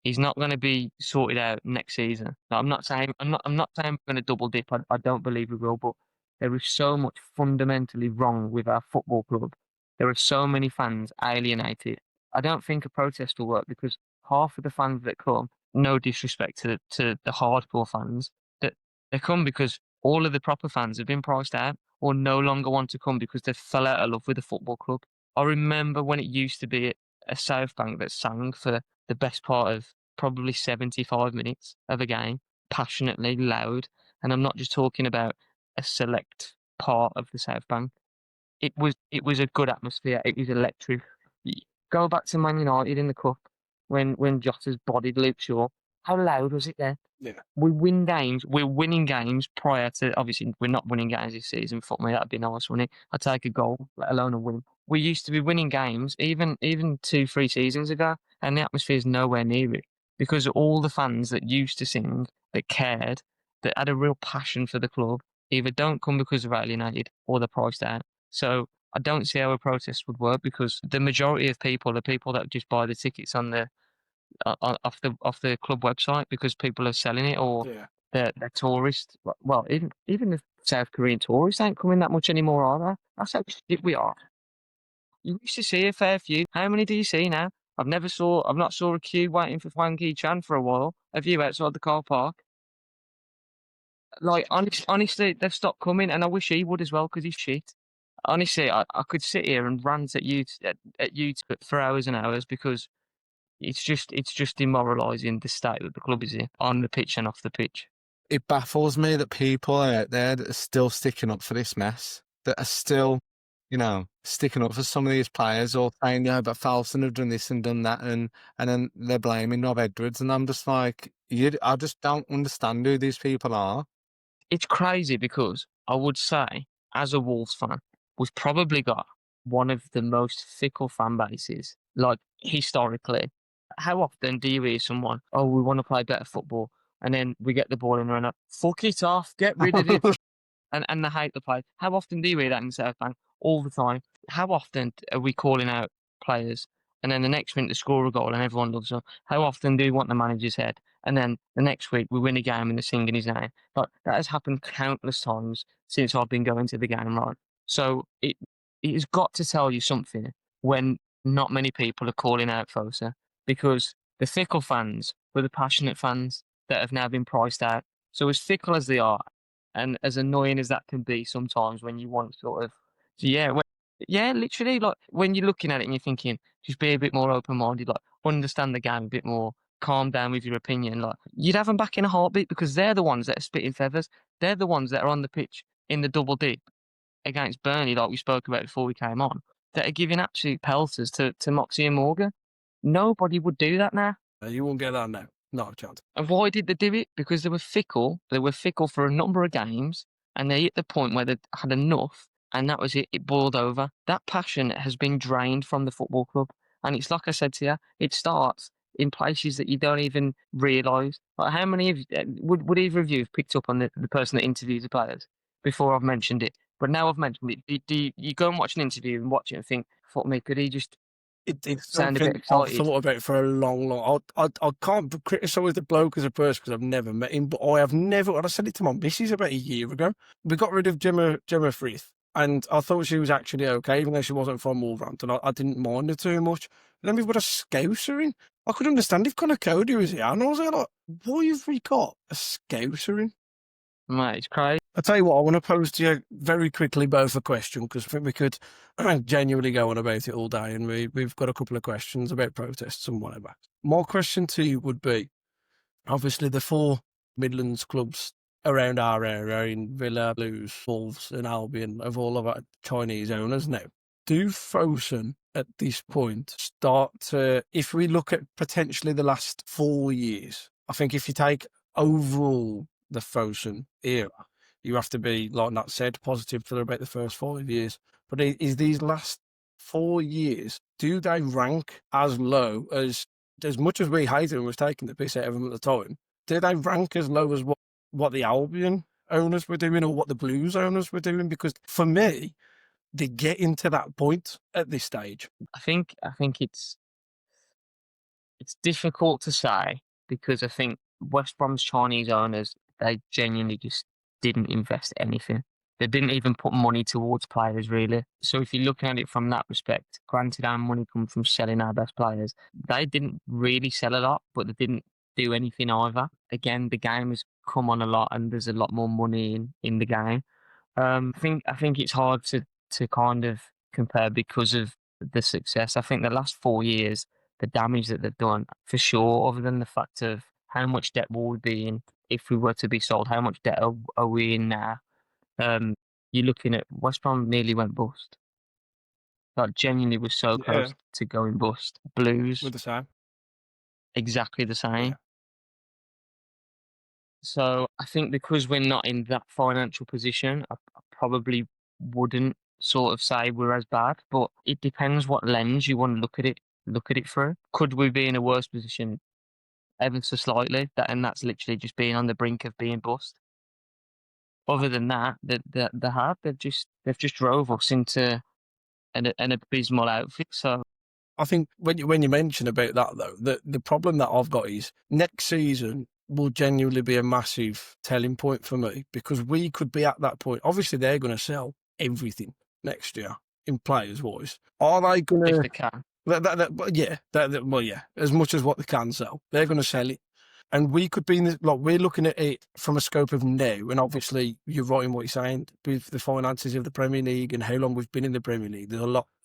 is not going to be sorted out next season. Now, I'm not saying we're going to double dip. I don't believe we will, but there is so much fundamentally wrong with our football club. There are so many fans alienated. I don't think a protest will work because half of the fans that come, no disrespect to the hardcore fans, that they come because all of the proper fans have been priced out or no longer want to come because they fell out of love with the football club. I remember when it used to be a South Bank that sang for the best part of probably 75 minutes of a game, passionately, loud. And I'm not just talking about a select part of the South Bank. It was a good atmosphere. It was electric. Go back to Man United in the cup when Jota's bodied Luke Shaw. How loud was it then? Yeah. We win games. We're winning games prior to obviously we're not winning games this season. Fuck me, that'd be nice, wouldn't it? I'd take a goal, let alone a win. We used to be winning games even 2-3 seasons ago, and the atmosphere is nowhere near it because all the fans that used to sing, that cared, that had a real passion for the club, either don't come because they're alienated or they're priced out. So I don't see how a protest would work because the majority of people are people that just buy the tickets on the off the club website because people are selling it or Yeah. they're tourists. Well, even the South Korean tourists ain't coming that much anymore, are they? That's how shit we are. You used to see a fair few. How many do you see now? I've not saw a queue waiting for Hwang Ki-chan for a while. Have you outside the car park? Like, honestly, they've stopped coming, and I wish he would as well because he's shit. Honestly, I could sit here and rant at you for hours and hours because it's just demoralising the state that the club is in on the pitch and off the pitch. It baffles me that people are out there that are still sticking up for this mess, that are still, sticking up for some of these players or saying, yeah, but Falson have done this and done that, and then they're blaming Rob Edwards, and I'm just like, I just don't understand who these people are. It's crazy because I would say, as a Wolves fan, we've probably got one of the most fickle fan bases, like historically. How often do you hear someone, oh, we want to play better football, and then we get the ball and run up, fuck it off, get rid of it, and they hate the play. How often do you hear that in South Bank? All the time. How often are we calling out players and then the next minute they score a goal and everyone loves them? How often do you want the manager's head? And then the next week we win a game and they're singing his name. Like that has happened countless times since I've been going to the game, right? So it has got to tell you something when not many people are calling out Fosa because the fickle fans were the passionate fans that have now been priced out. So as fickle as they are, and as annoying as that can be sometimes when you want sort of, so yeah, literally, like when you're looking at it and you're thinking, just be a bit more open-minded, like understand the game a bit more, calm down with your opinion. Like you'd have them back in a heartbeat because they're the ones that are spitting feathers. They're the ones that are on the pitch in the double dip against Burnley, like we spoke about before we came on, that are giving absolute pelters to Moxie and Morgan. Nobody would do that now. You won't get that now. Not a chance. And why did they do it? Because they were fickle. They were fickle for a number of games, and they hit the point where they had enough, and that was it. It boiled over. That passion has been drained from the football club, and it's like I said to you, it starts in places that you don't even realise. Like how many of you, would either of you have picked up on the person that interviews the players before I've mentioned it? But now I've mentioned it, do you go and watch an interview and watch it and think, fuck me, could he just It's sound a bit something I've excited? thought about for a long. I can't criticise the bloke as a person because I've never met him, but I have never. And I said it to my missus about a year ago. We got rid of Gemma Frith, and I thought she was actually okay, even though she wasn't from Wolverhampton. I didn't mind her too much. And then we've got a Scouser in. I could understand if Connor Cody was here, and I was like, why have we got a Scouser in? Mate, it's crazy. I'll tell you what, I want to pose to you very quickly both a question because I think we could genuinely go on about it all day, and we've got a couple of questions about protests and whatever. My question to you would be, obviously the four Midlands clubs around our area in Villa, Blues, Wolves and Albion have all of our Chinese owners now. Do Fosun at this point start to, if we look at potentially the last 4 years, I think if you take overall the Fosun era, you have to be, like Nat said, positive for about the first 5 years. But is these last 4 years, do they rank as low as much as we hated and was taking the piss out of them at the time, do they rank as low as what the Albion owners were doing or what the Blues owners were doing? Because for me, they get into that point at this stage. I think it's difficult to say because I think West Brom's Chinese owners, they genuinely just didn't invest anything. They didn't even put money towards players, really. So if you're looking at it from that respect, granted our money comes from selling our best players, they didn't really sell a lot, but they didn't do anything either. Again, the game has come on a lot and there's a lot more money in the game. I think it's hard to kind of compare because of the success. I think the last 4 years, the damage that they've done, for sure, other than the fact of how much debt will we be in if we were to be sold, how much debt are we in now? You're looking at West Brom nearly went bust. Like genuinely was so Yeah, close to going bust. Blues, we're the same. exactly the Yeah. same. So I think because we're not in that financial position, I probably wouldn't sort of say we're as bad, but it depends what lens you want to look at it through. Could we be in a worse position ever so slightly? And that's literally just being on the brink of being bust. Other than that, they've just drove us into an abysmal outfit. So I think when you mention about that though, the problem that I've got is next season will genuinely be a massive telling point for me, because we could be at that point. Obviously, they're going to sell everything next year in players' wise. Are they going if to? they can, Well, yeah, as much as what they can sell, they're going to sell it. And we could be in this, like, we're looking at it from a scope of now. And obviously, you're right in what you're saying with the finances of the Premier League and how long we've been in the Premier League.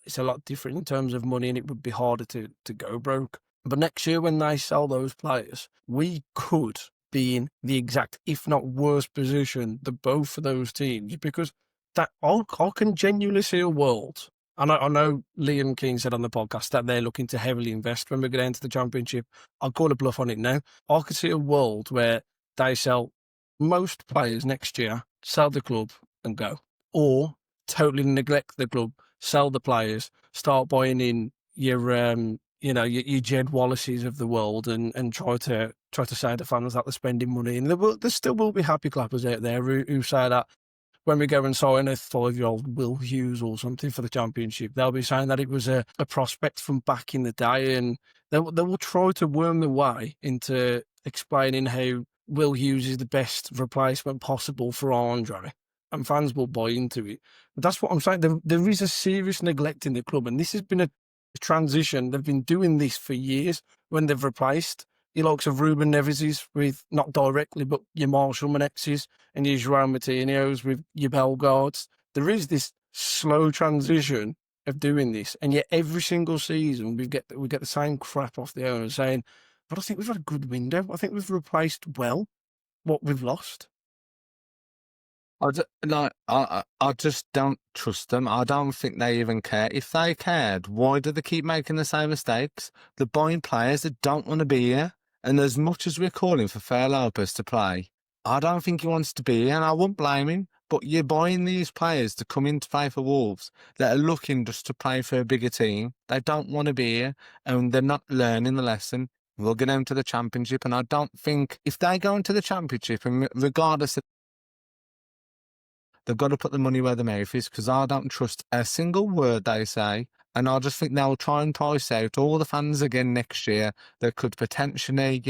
It's a lot different in terms of money, and it would be harder to go broke. But next year, when they sell those players, we could be in the exact, if not worse position than both of those teams, because that I can genuinely see a world. And I know Liam Keane said on the podcast that they're looking to heavily invest when we get into the Championship. I'll call a bluff on it now. I could see a world where they sell most players next year, sell the club and go, or totally neglect the club, sell the players, start buying in your Jed Wallaces of the world, and try to say to fans that they're spending money. And there still will be happy clappers out there who say that when we go and sign a 5-year-old Will Hughes or something for the Championship, they'll be saying that it was a prospect from back in the day, and they will try to worm their way into explaining how Will Hughes is the best replacement possible for Andre, and fans will buy into it. But that's what I'm saying. There is a serious neglect in the club, and this has been a transition. They've been doing this for years when they've replaced your likes of Ruben Neves's with, not directly, but your Marshall Menezes and your João Martinez with your Bellegardes. There is this slow transition of doing this, and yet every single season we get the same crap off the owners saying, but I think we've had a good window. I think we've replaced well what we've lost. I just don't trust them. I don't think they even care. If they cared, why do they keep making the same mistakes? They're buying players that don't want to be here. And as much as we're calling for Fair Lopez to play, I don't think he wants to be here, and I won't blame him. But you're buying these players to come in to play for Wolves that are looking just to play for a bigger team. They don't want to be here, and they're not learning the lesson. We'll get them to the Championship, and I don't think if they go into the Championship, and regardless of, they've got to put the money where the mouth is, because I don't trust a single word they say. And I just think they'll try and price out all the fans again next year that could potentially,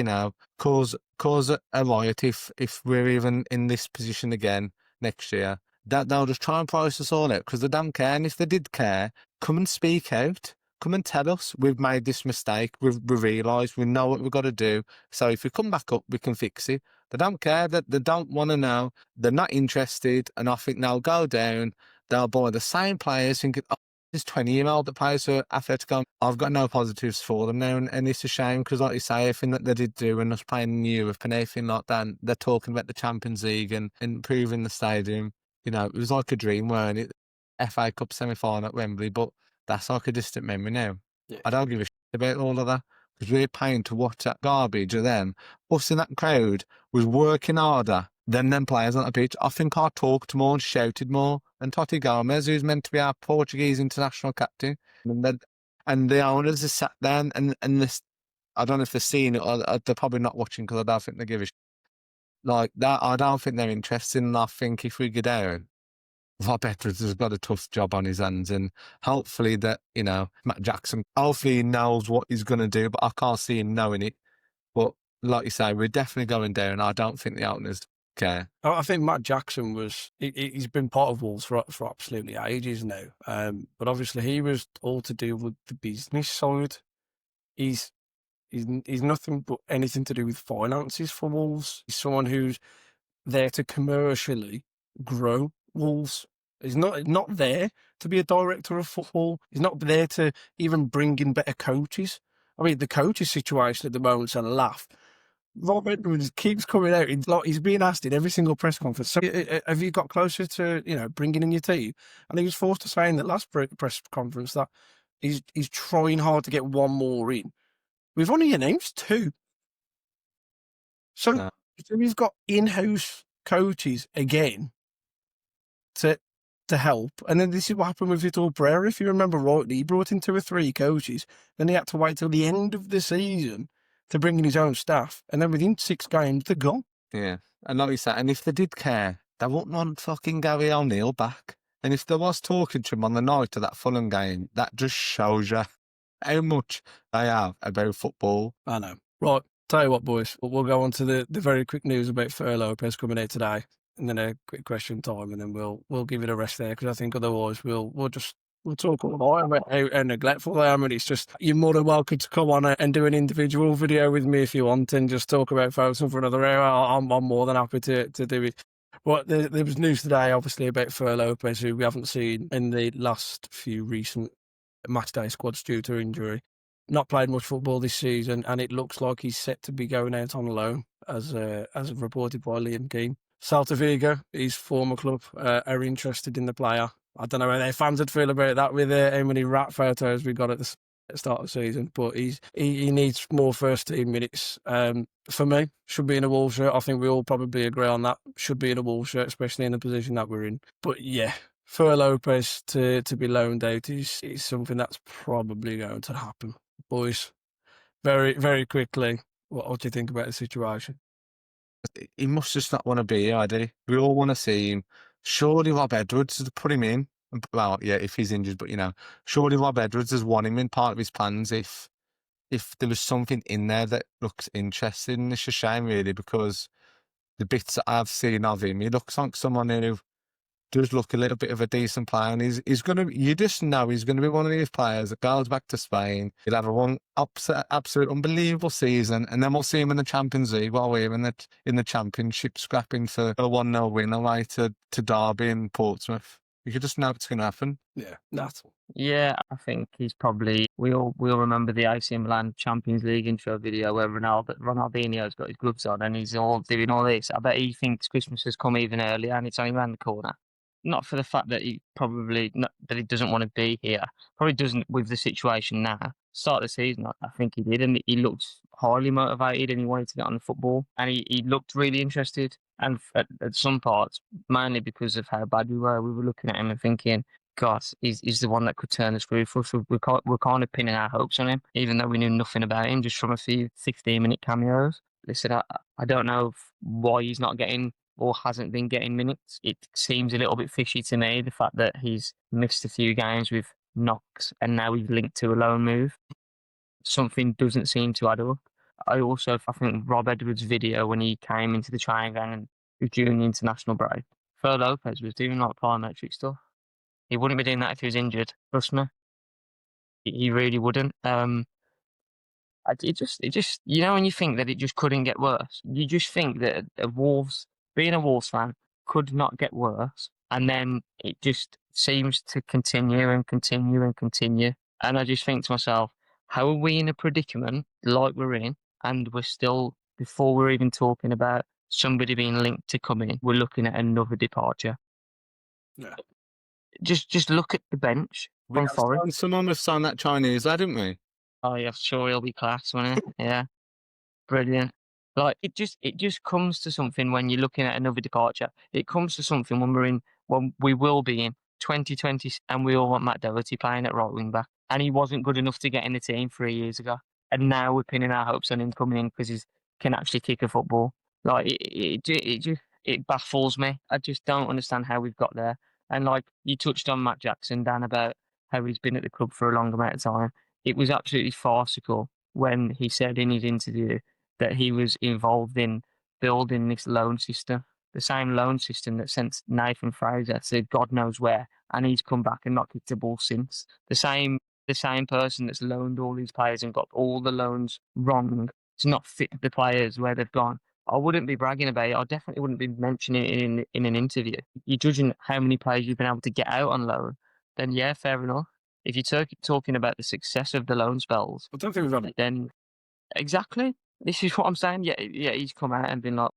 cause a riot if we're even in this position again next year. That they'll just try and price us all out because they don't care. And if they did care, come and speak out. Come and tell us we've made this mistake. We've realised, we know what we've got to do. So if we come back up, we can fix it. They don't care. That they don't want to know. They're not interested. And I think they'll go down. They'll buy the same players thinking, oh, this 20-year-old that plays for Atletico. I've got no positives for them now. And it's a shame because, like you say, everything that they did do and us playing in Europe and everything like that, and they're talking about the Champions League and improving the stadium. It was like a dream, weren't it? FA Cup semi-final at Wembley, but that's like a distant memory now. Yeah. I don't give a shit about all of that because we're paying to watch that garbage, and then us in that crowd was working harder than them players on the pitch. I think I talked more and shouted more than Totti Gomez, who's meant to be our Portuguese international captain. And the owners are sat there and this, I don't know if they're seeing it or they're probably not watching because I don't think they give a shit. Like that, I don't think they're interested, and I think if we go down, Rob Edwards has got a tough job on his hands, and hopefully that, Matt Jackson, hopefully he knows what he's going to do, but I can't see him knowing it. But like you say, we're definitely going down. I don't think the owners care. I think Matt Jackson he's been part of Wolves for absolutely ages now. But obviously he was all to do with the business side. He's nothing but anything to do with finances for Wolves. He's someone who's there to commercially grow Wolves. He's not there to be a director of football. He's not there to even bring in better coaches. I mean, the coaches situation at the moment's a laugh. Rob Edwards keeps coming out. He's being asked in every single press conference, so have you got closer to bringing in your team? And he was forced to say in the last press conference that he's trying hard to get one more in. We've only announced 2. So we've got in-house coaches again to help. And then this is what happened with Vitor Pereira. If you remember rightly, he brought in 2 or 3 coaches. Then he had to wait till the end of the season to bring in his own staff. And then within 6 games, they're gone. Yeah. And like you said, and if they did care, they wouldn't want fucking Gary O'Neill back. And if there was talking to him on the night of that Fulham game, that just shows you how much they have about football. I know. Right, tell you what, boys, we'll go on to the very quick news about Fer Lopez coming out today, and then a quick question time, and then we'll give it a rest there, because I think otherwise we'll talk all night about how neglectful I am, and it's just, you're more than welcome to come on and do an individual video with me if you want, and just talk about Fosun for another hour. I'm more than happy to do it. But there was news today, obviously, about Fer Lopez, who we haven't seen in the last few recent matchday squads due to injury. Not played much football this season, and it looks like he's set to be going out on loan, as reported by Liam Keane. Celta Vigo, his former club, are interested in the player. I don't know how their fans would feel about that with how many rat photos we got at the start of the season, but he needs more first team minutes. For me, should be in a Wolves shirt. I think we all probably agree on that. Should be in a Wolves shirt, especially in the position that we're in. But yeah, for Lopez to be loaned out is something that's probably going to happen. Boys, very, very quickly, what do you think about the situation? He must just not want to be here, do he? We all want to see him. Surely Rob Edwards has put him in. Well, yeah, if he's injured, but surely Rob Edwards has won him in part of his plans if there was something in there that looks interesting. It's a shame, really, because the bits that I've seen of him, he looks like someone who does look a little bit of a decent player, and he's going to, you just know he's going to be one of these players that goes back to Spain. He'll have a absolute unbelievable season, and then we'll see him in the Champions League while we're in the Championship, scrapping for a 1-0 win away to Derby and Portsmouth. You could just know it's going to happen. Yeah, that's Yeah, I think he's probably. We'll remember the AC Milan Champions League intro video where Ronaldinho's got his gloves on and he's all doing all this. I bet he thinks Christmas has come even earlier and it's only around the corner. Not for the fact that that he doesn't want to be here. Probably doesn't with the situation now. Start of the season, I think he did, and he looked highly motivated and he wanted to get on the football and he looked really interested. And at some parts, mainly because of how bad we were looking at him and thinking, God, he's the one that could turn the screw for us. We're kind of pinning our hopes on him, even though we knew nothing about him just from a few 16-minute cameos. Listen, I don't know why he's not getting or hasn't been getting minutes. It seems a little bit fishy to me, the fact that he's missed a few games with knocks and now he's linked to a loan move. Something doesn't seem to add up. I think Rob Edwards' video when he came into the training ground and during the international break, Fer Lopez was doing like plyometric stuff. He wouldn't be doing that if he was injured. Trust me. He really wouldn't. It just, when you think that it just couldn't get worse, you just think that being a Wolves fan could not get worse. And then it just seems to continue and continue and continue. And I just think to myself, how are we in a predicament like we're in? And we're still, before we're even talking about somebody being linked to come in, we're looking at another departure. Yeah. Just look at the bench from Forest. Someone was signed that Chinese lad, didn't we? Oh yeah, sure he'll be class, won't he? Yeah, brilliant. Like it just comes to something when you're looking at another departure. It comes to something when we will be in 2020, and we all want Matt Doherty playing at right wing back, and he wasn't good enough to get in the team 3 years ago, and now we're pinning our hopes on him coming in because he can actually kick a football. Like it baffles me. I just don't understand how we've got there. And like you touched on Matt Jackson, Dan, about how he's been at the club for a long amount of time. It was absolutely farcical when he said in his interview that he was involved in building this loan system, the same loan system that sent Nathan Fraser to God knows where, and he's come back and not kicked a ball since. The same person that's loaned all these players and got all the loans wrong to not fit the players where they've gone. I wouldn't be bragging about it. I definitely wouldn't be mentioning it in an interview. You're judging how many players you've been able to get out on loan, then yeah, fair enough. If you're talking about the success of the loan spells, I don't think we've had it. then exactly. This is what I'm saying. Yeah, he's come out and been like,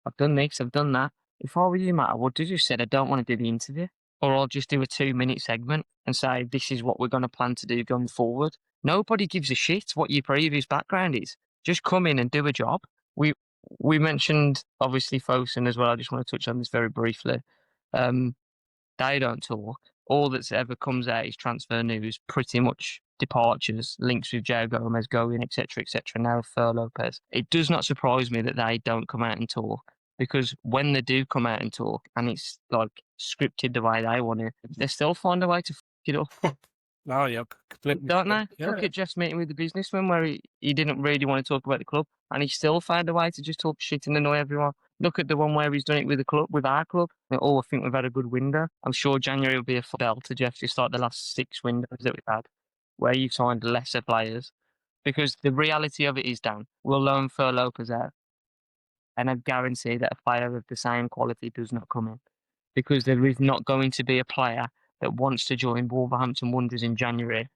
I've done this, I've done that. If I were you, Matt, I would have just said I don't want to do the interview. Or I'll just do a 2-minute segment and say this is what we're going to plan to do going forward. Nobody gives a shit what your previous background is. Just come in and do a job. We mentioned, obviously, Fosun as well. I just want to touch on this very briefly. They don't talk. All that's ever comes out is transfer news, pretty much departures, links with Joe Gomez going, etc., etc. Now Fer Lopez. It does not surprise me that they don't come out and talk. because when they do come out and talk, and it's like scripted the way they want it, they still find a way to it up, No, yeah, completely. don't they? Yeah. Look at Jeff's meeting with the businessman where he didn't really want to talk about the club, and he still found a way to just talk shit and annoy everyone. Look at the one where he's done it with the club, with our club. Oh, I think we've had a good window. I'm sure January will be a bell to Jeff, just like the last 6 windows that we've had, where you've signed lesser players. Because the reality of it is, Dan, we'll loan Fur Lopez out, and I guarantee that a player of the same quality does not come in. Because there is not going to be a player that wants to join Wolverhampton Wanderers in January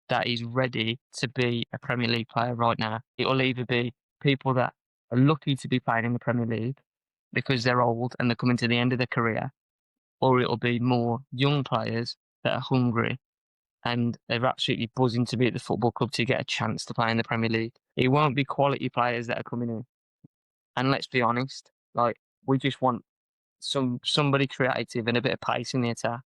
that is ready to be a Premier League player right now. It will either be people that are lucky to be playing in the Premier League because they're old and they're coming to the end of their career, or it'll be more young players that are hungry and they're absolutely buzzing to be at the football club to get a chance to play in the Premier League. It won't be quality players that are coming in. And let's be honest, like, we just want somebody creative and a bit of pace in the attack.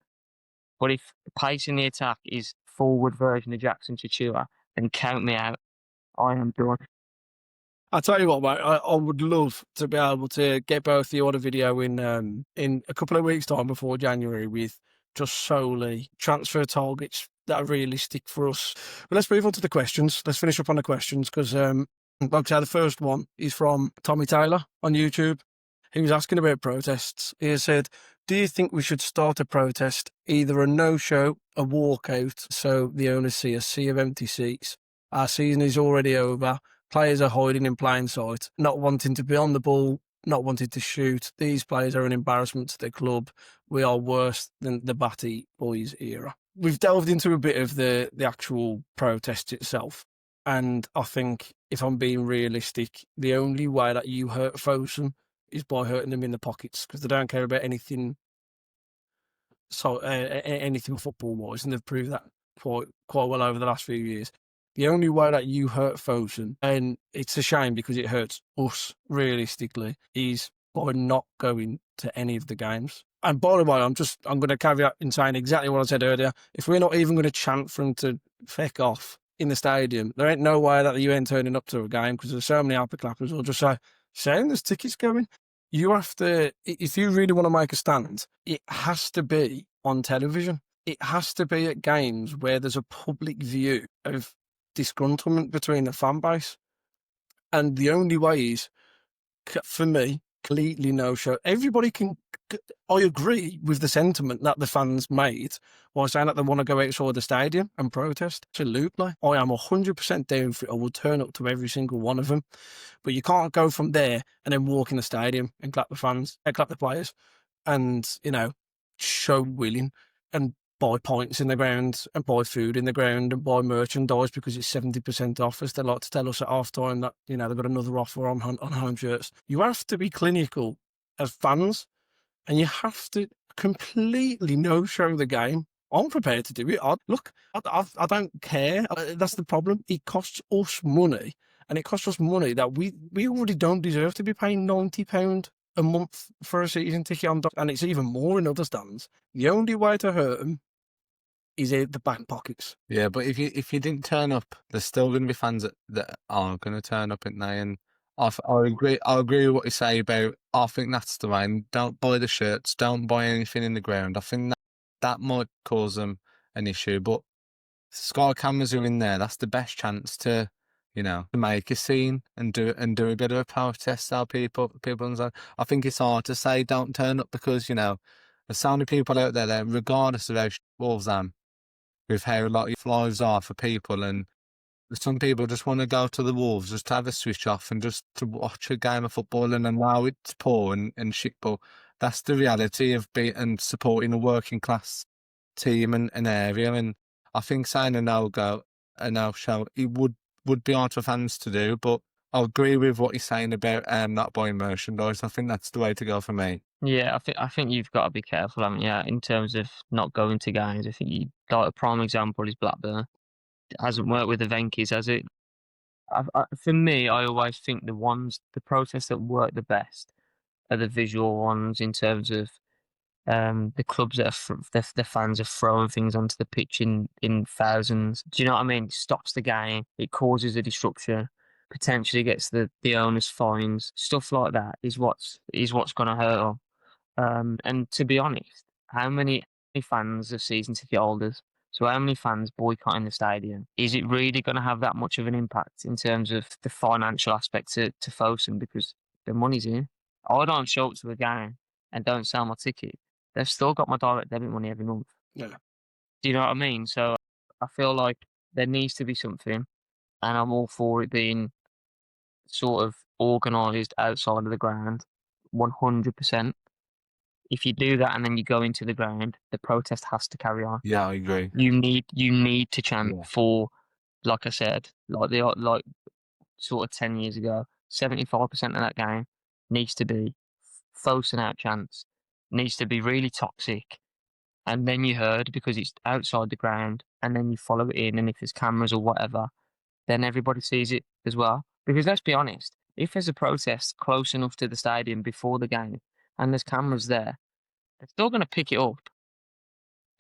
But if pace in the attack is forward version of Jackson Chichua, then count me out. I am done. I'll tell you what, mate, I would love to be able to get both the order video in a couple of weeks' time before January with just solely transfer targets that are realistic for us. But let's move on to the questions. Let's finish up on the questions because, like I said, the first one is from Tommy Taylor on YouTube. He was asking about protests. He said, do you think we should start a protest, either a no-show, a walkout, so the owners see a sea of empty seats? Our season is already over. Players are hiding in plain sight, not wanting to be on the ball, not wanting to shoot. These players are an embarrassment to the club. We are worse than the Batty Boys era. We've delved into a bit of the actual protest itself. And I think, if I'm being realistic, the only way that you hurt Fosun is by hurting them in the pockets, because they don't care about anything. So anything football-wise, and they've proved that quite well over the last few years. The only way that you hurt Fosun, and it's a shame because it hurts us realistically, is by not going to any of the games. And by the way, I'm going to caveat in saying exactly what I said earlier. If we're not even going to chant for them to feck off in the stadium, there ain't no way that you ain't turning up to a game, because there's so many alpha clappers who'll just say, saying there's tickets going. You have to, if you really want to make a stand, it has to be on television. It has to be at games where there's a public view of disgruntlement between the fan base. And the only way is, for me, completely no show. Everybody can, I agree with the sentiment that the fans made while saying that they want to go outside the stadium and protest. Absolutely. I am 100% down for it. I will turn up to every single one of them. But you can't go from there and then walk in the stadium and clap the fans, clap the players, and, show willing and buy points in the ground and buy food in the ground and buy merchandise because it's 70% off, as they like to tell us at half time that, they've got another offer on home shirts. You have to be clinical as fans, and you have to completely no-show the game. I'm prepared to do it. I don't care. That's the problem. It costs us money, and it costs us money that we already don't deserve to be paying £90 a month for a season ticket on, and it's even more in other stands. The only way to hurt them is the back pockets. Yeah, but if you didn't turn up, there's still going to be fans that are going to turn up, aren't they? And I agree with what you say about, I think that's the way. And don't buy the shirts, don't buy anything in the ground. I think that might cause them an issue. But Sky cameras are in there. That's the best chance to make a scene and do a bit of a protest. So people understand. I think it's hard to say don't turn up because there's so many people out there, regardless of how Wolves are, with how lives are for people, and some people just want to go to the Wolves just to have a switch off and just to watch a game of football, and now it's poor and shit, but that's the reality of and supporting a working class team and an area. And I think saying a no-show, it would be hard for fans to do, but I agree with what you're saying about not buying merchandise. I think that's the way to go for me. Yeah, I think you've got to be careful, haven't you, in terms of not going to games. I think a prime example is Blackburn. It hasn't worked with the Venkies, has it? For me, I always think the protests that work the best are the visual ones, in terms of the clubs that the fans are throwing things onto the pitch in thousands. Do you know what I mean? It stops the game. It causes a disruption. potentially gets the onus fines, stuff like that is what's going to hurt them. And to be honest, how many fans are season ticket holders? So how many fans boycotting the stadium? Is it really going to have that much of an impact in terms of the financial aspect to Fosun? Because the money's in. I don't show up to a game and don't sell my ticket. They've still got my direct debit money every month. Yeah. Do you know what I mean? So I feel like there needs to be something, and I'm all for it being sort of organised outside of the ground, 100%. If you do that and then you go into the ground, the protest has to carry on. Yeah, I agree. You need to chant Yeah. for, like I said, like sort of 10 years ago, 75% of that game needs to be Fosun out chants, needs to be really toxic, and then you heard because it's outside the ground, and then you follow it in, and if there's cameras or whatever, then everybody sees it as well. Because let's be honest, if there's a protest close enough to the stadium before the game and there's cameras there, they're still going to pick it up.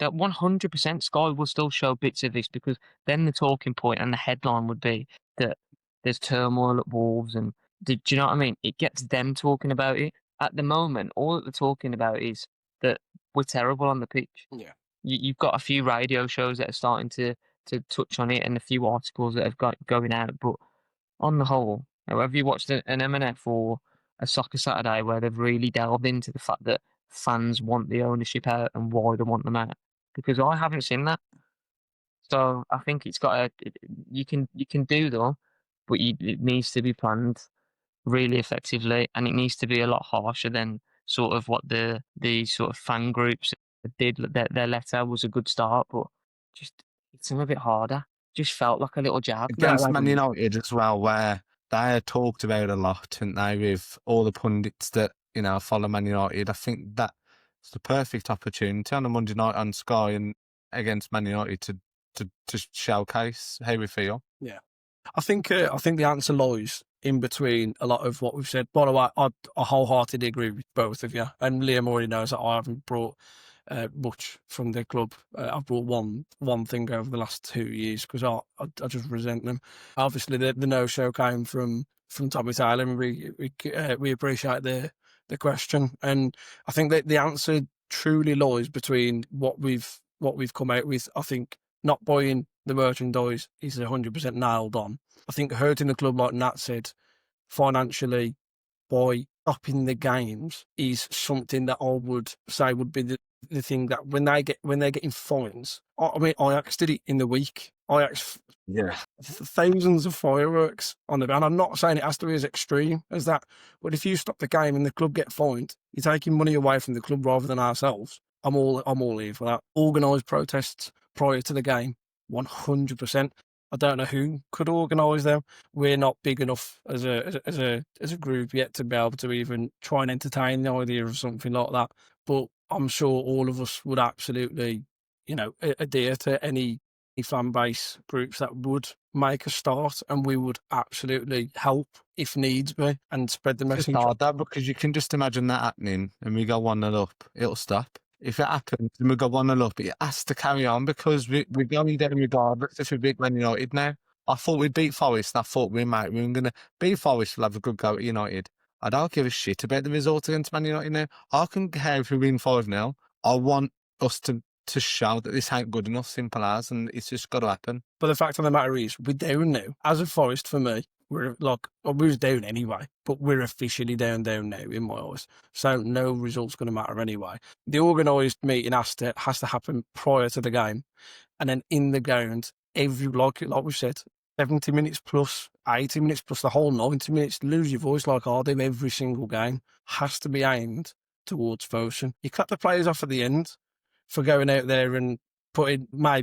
That 100% Sky will still show bits of this, because then the talking point and the headline would be that there's turmoil at Wolves, and do you know what I mean? It gets them talking about it. At the moment, all that they're talking about is that we're terrible on the pitch. Yeah. You've got a few radio shows that are starting to touch on it, and a few articles that have got going out. But on the whole, have you watched an MNF or a Soccer Saturday where they've really delved into the fact that fans want the ownership out and why they want them out? Because I haven't seen that. So I think it's got a. You can do though, but it needs to be planned really effectively, and it needs to be a lot harsher than sort of what the sort of fan groups did. Their letter was a good start, but just it's a bit harder. Just felt like a little jab. Against Man United as well, where they had talked about a lot, hadn't they, with all the pundits that, you know, follow Man United. I think that's the perfect opportunity on a Monday night on Sky and against Man United to showcase how we feel. Yeah. I think the answer lies in between a lot of what we've said. By the way, I wholeheartedly agree with both of you. And Liam already knows that I haven't brought much from the club. I've brought one thing over the last 2 years because I just resent them. Obviously, the no-show came from Tommy Taylor, and we appreciate the question. And I think that the answer truly lies between what we've come out with. I think not buying the merchandise is 100% nailed on. I think hurting the club, like Nat said, financially by stopping the games is something that I would say would be the thing that when they're getting fines. I mean, Ajax did it in the week. Ajax, Yeah. thousands of fireworks on the, and I'm not saying it has to be as extreme as that, but if you stop the game and the club get fined, you're taking money away from the club rather than ourselves. I'm all here for that. Organised protests prior to the game, 100%. I don't know who could organise them. We're not big enough as a group yet to be able to even try and entertain the idea of something like that. But I'm sure all of us would absolutely, adhere to any fan base groups that would make a start, and we would absolutely help if needs be and spread the It's message. hard that, because you can just imagine that happening and we go 1-0 up, it'll stop. If it happens and we go 1-0 up, it has to carry on, because we're going down regardless if we beat Man United now. I thought we'd beat Forest, and I thought we were going to beat Forest, we'll have a good go at United. I don't give a shit about the result against Man United now. I can care if we win 5-0. I want us to show that this ain't good enough, simple as, and it's just got to happen. But the fact of the matter is, we're down now. As a Forest, for me, we was down anyway, but we're officially down now in my eyes. So no result's going to matter anyway. The organised meeting has to happen prior to the game, and then in the ground, like we said, 70 minutes plus, 80 minutes plus, the whole 90 minutes. Lose your voice like I do every single game. Has to be aimed towards Fosun. You clap the players off at the end for going out there and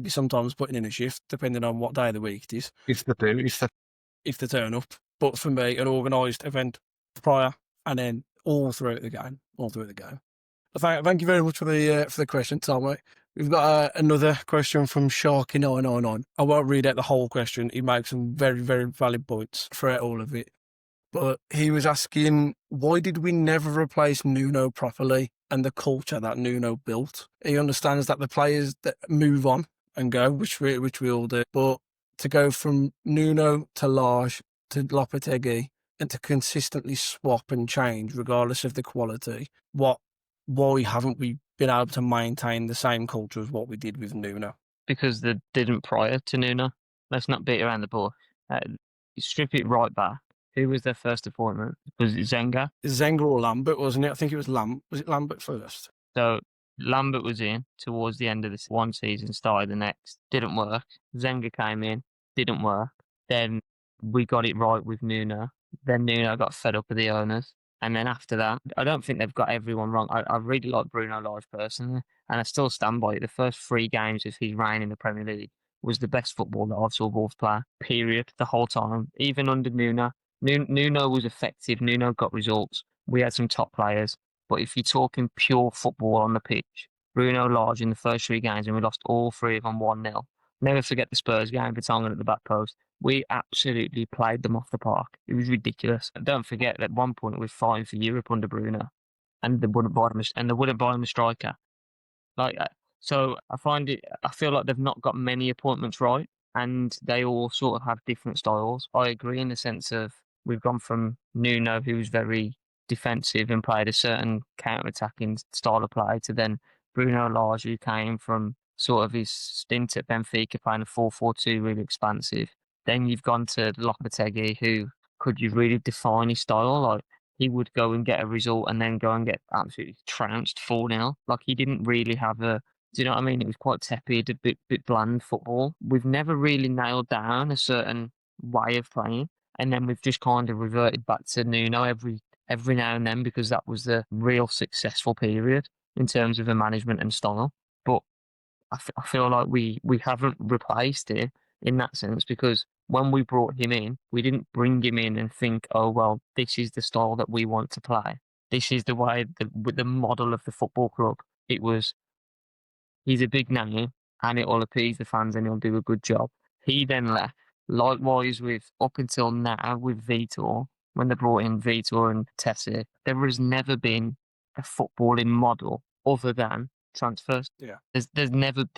sometimes putting in a shift, depending on what day of the week it is. If they Turn up. But for me, an organised event prior and then all throughout the game. Thank you very much for the question, Tom. We've got another question from Sharky999. I won't read out the whole question. He makes some very, very valid points throughout all of it. But he was asking, why did we never replace Nuno properly and the culture that Nuno built? He understands that the players that move on and go, which we all do, but to go from Nuno to Lage to Lopetegui and to consistently swap and change regardless of the quality, why haven't we been able to maintain the same culture as what we did with Nuno? Because they didn't prior to Nuno. Let's not beat around the bush. You strip it right back. Who was their first appointment? Was it Zenga? Zenga or Lambert, wasn't it? I think it was Was it Lambert first? So Lambert was in towards the end of this one season, started the next, didn't work. Zenga came in, didn't work. Then we got it right with Nuno. Then Nuno got fed up with the owners. And then after that, I don't think they've got everyone wrong. I really like Bruno Lage personally, and I still stand by it. The first 3 games of his reign in the Premier League was the best football that I saw Wolves play, period, the whole time. Even under Nuno. Nuno was effective. Nuno got results. We had some top players. But if you're talking pure football on the pitch, Bruno Lage in the first 3 games, and we lost all 3 of them 1-0. Never forget the Spurs game, Vertonghen at the back post. We absolutely played them off the park. It was ridiculous. And don't forget, at one point, we were fighting for Europe under Bruno, and they wouldn't buy him a striker. So I feel like they've not got many appointments right, and they all sort of have different styles. I agree in the sense of we've gone from Nuno, who's very defensive and played a certain counter-attacking style of play, to then Bruno Lage, who came from sort of his stint at Benfica playing a 4-4-2, really expansive. Then you've gone to Lopetegui, who could you really define his style? Like, he would go and get a result and then go and get absolutely trounced 4-0. Like, he didn't really have do you know what I mean? It was quite tepid, a bit bland football. We've never really nailed down a certain way of playing, and then we've just kind of reverted back to Nuno every now and then, because that was the real successful period in terms of the management and style. But I feel like we haven't replaced it in that sense, because when we brought him in, we didn't bring him in and think, oh, well, this is the style that we want to play. This is the way, the model of the football club. It was, he's a big name and it'll appease the fans and he'll do a good job. He then left. Likewise with, up until now, with Vitor, when they brought in Vitor and Tessie, there has never been a footballing model other than transfers. Yeah. There's